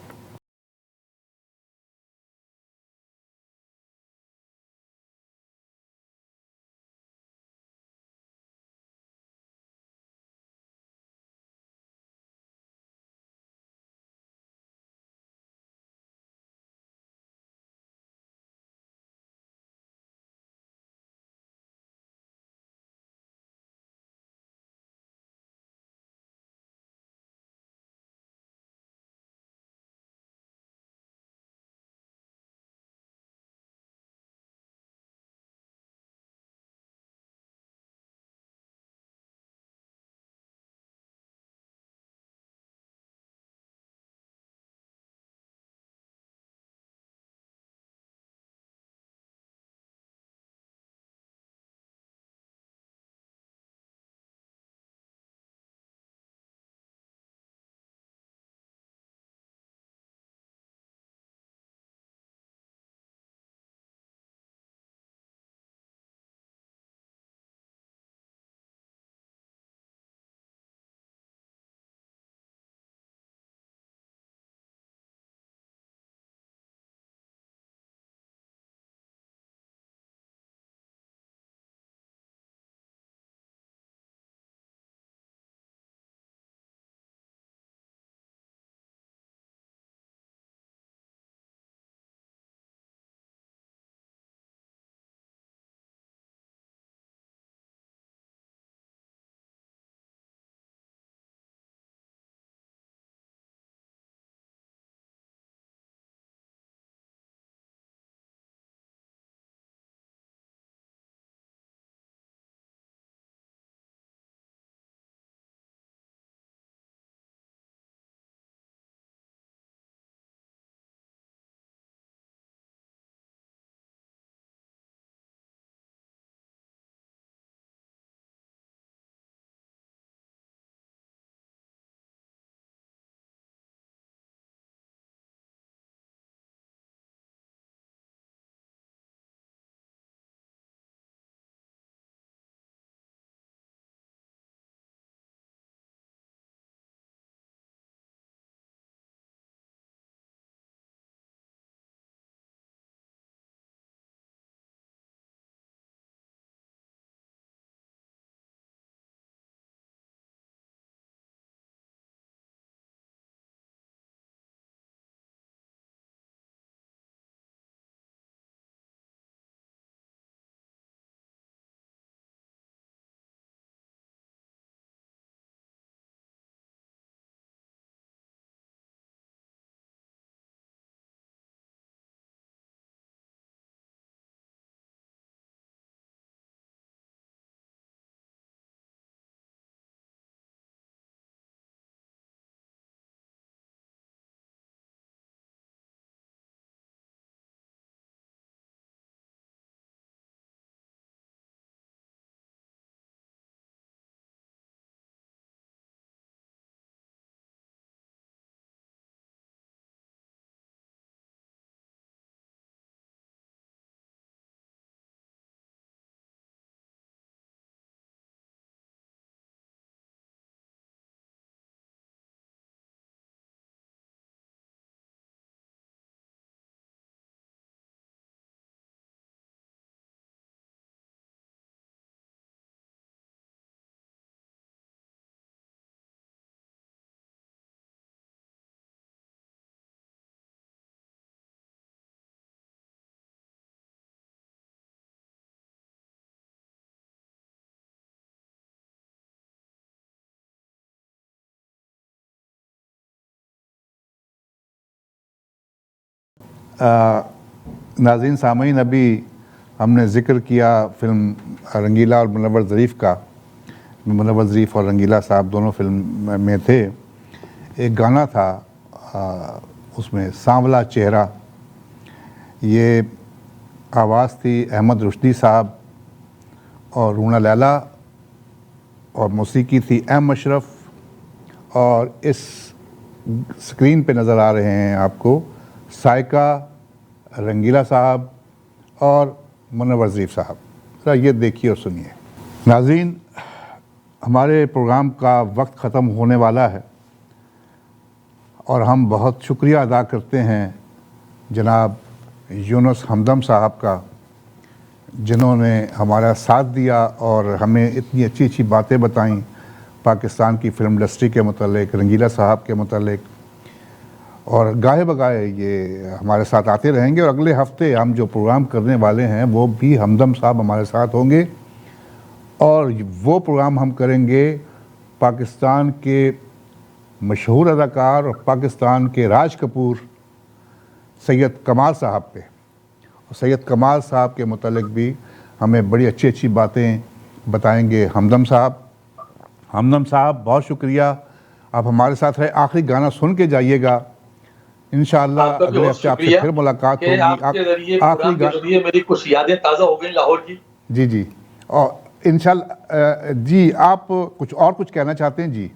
नाज़रीन सामीन, अभी हमने ज़िक्र किया फिल्म रंगीला और मुनव्वर ज़रीफ़ का। मुनव्वर ज़रीफ़ और रंगीला साहब दोनों फिल्म में थे। एक गाना था उसमें, सांवला चेहरा, ये आवाज़ थी अहमद रुश्दी साहब और रूना लैला, और मौसीकी थी एम अशरफ, और इस स्क्रीन पे नज़र आ रहे हैं आपको साइका, रंगीला साहब और मुनव्वर ज़रीफ़ साहब। ज़रा ये देखिए और सुनिए। नाज़रीन, हमारे प्रोग्राम का वक्त ख़त्म होने वाला है और हम बहुत शुक्रिया अदा करते हैं जनाब यूनुस हमदम साहब का, जिन्होंने हमारा साथ दिया और हमें इतनी अच्छी अच्छी बातें बताईं पाकिस्तान की फ़िल्म इंडस्ट्री के मतलब, रंगीला साहब के मतलब। और गाहे बगाहे ये हमारे साथ आते रहेंगे, और अगले हफ्ते हम जो प्रोग्राम करने वाले हैं वो भी हमदम साहब हमारे साथ होंगे, और वो प्रोग्राम हम करेंगे पाकिस्तान के मशहूर अदाकार और पाकिस्तान के राज कपूर सैयद कमाल साहब पे। और सैयद कमाल साहब के मुतालिक भी हमें बड़ी अच्छी अच्छी बातें बताएंगे हमदम साहब। हमदम साहब, बहुत शुक्रिया, आप हमारे साथ रहे। आखिरी गाना सुन के जाइएगा। इंशाअल्लाह आपका भी अगले बहुत हफ्ते आपसे शुक्रिया फिर मुलाकात कि होगी। आपके जरिए, आखिरी प्रोग्राम के जरिए मेरी कुछ यादें ताज़ा हो गई लाहौर की। जी जी, और इंशाअल्लाह जी, आप कुछ कहना चाहते हैं जी?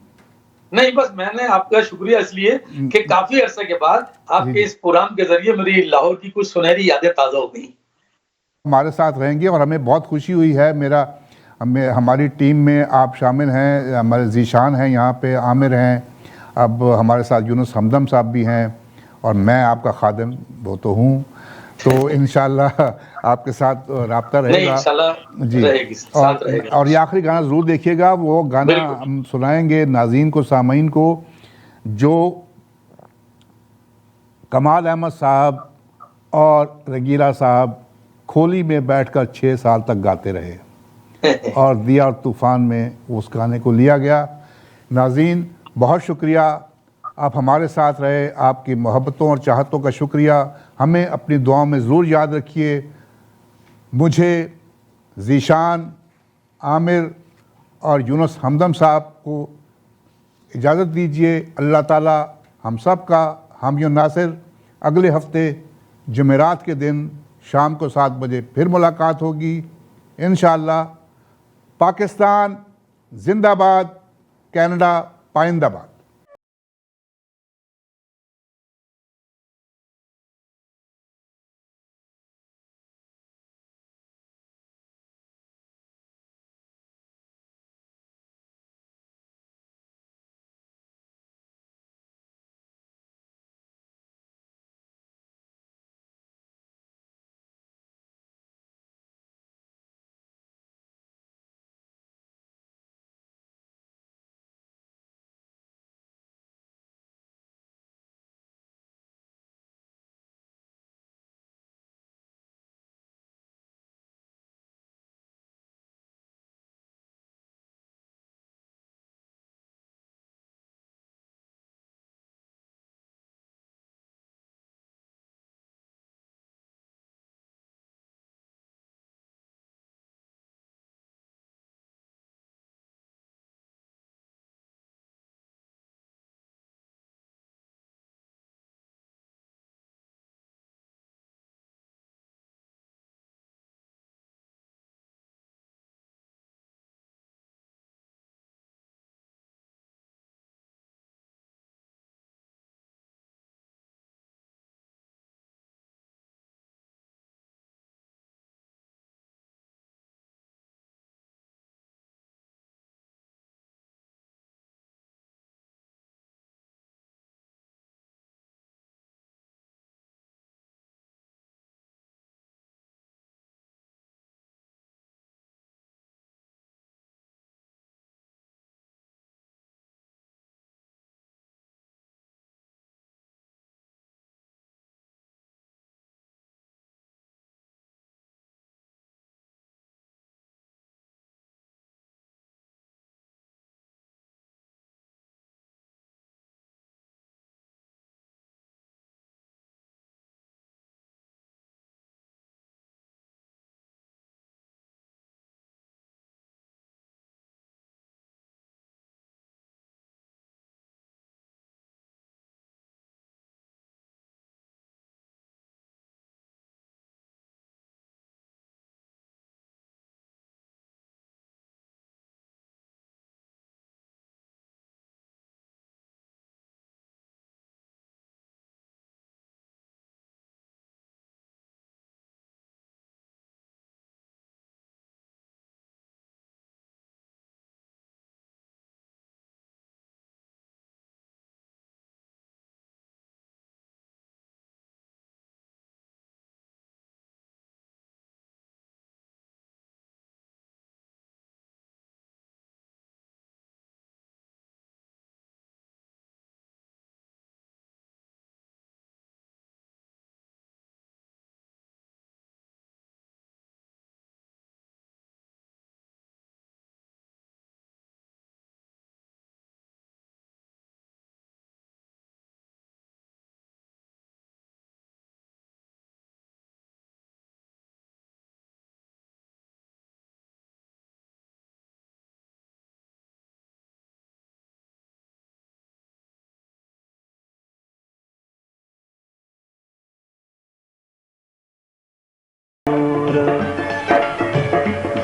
नहीं, बस मैंने आपका शुक्रिया इसलिए कि काफी अरसे के बाद जी आपके जी, इस प्रोग्राम के जरिए मेरी लाहौर की कुछ सुनहरी यादें ताज़ा हो गई। हमारे साथ रहेंगे और हमें बहुत खुशी हुई है। हमारी टीम में आप शामिल हैं, हमारे ज़ीशान हैं यहाँ पे, आमिर हैं, अब हमारे साथ यूनुस हमदम साहब भी हैं, और मैं आपका खादिम वो तो हूँ। तो इंशाअल्लाह आपके साथ राब्ता नहीं, रहेगा इंशाल्लाह जी। रहेगी, साथ रहेगा। और ये आखिरी गाना ज़रूर देखिएगा, वो गाना बिल्कुल। हम सुनाएंगे नाज़रीन को, सामीन को, जो कमाल अहमद साहब और रंगीला साहब खोली में बैठकर 6 साल तक गाते रहे, और दिया और तूफ़ान में उस गाने को लिया गया। नाज़रीन, बहुत शुक्रिया, आप हमारे साथ रहे, आपकी मोहब्बतों और चाहतों का शुक्रिया। हमें अपनी दुआओं में ज़रूर याद रखिए। मुझे, ज़ीशान, आमिर और यूनुस हमदम साहब को इजाज़त दीजिए। अल्लाह ताला हम सब का हामी नासिर। अगले हफ्ते जुमेरात के दिन शाम को 7 बजे फिर मुलाकात होगी इंशाअल्लाह। पाकिस्तान जिंदाबाद, कनाडा पाइंदाबाद।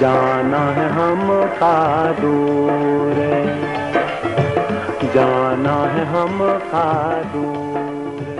जाना है हमका दूर, जाना है हमका दूर।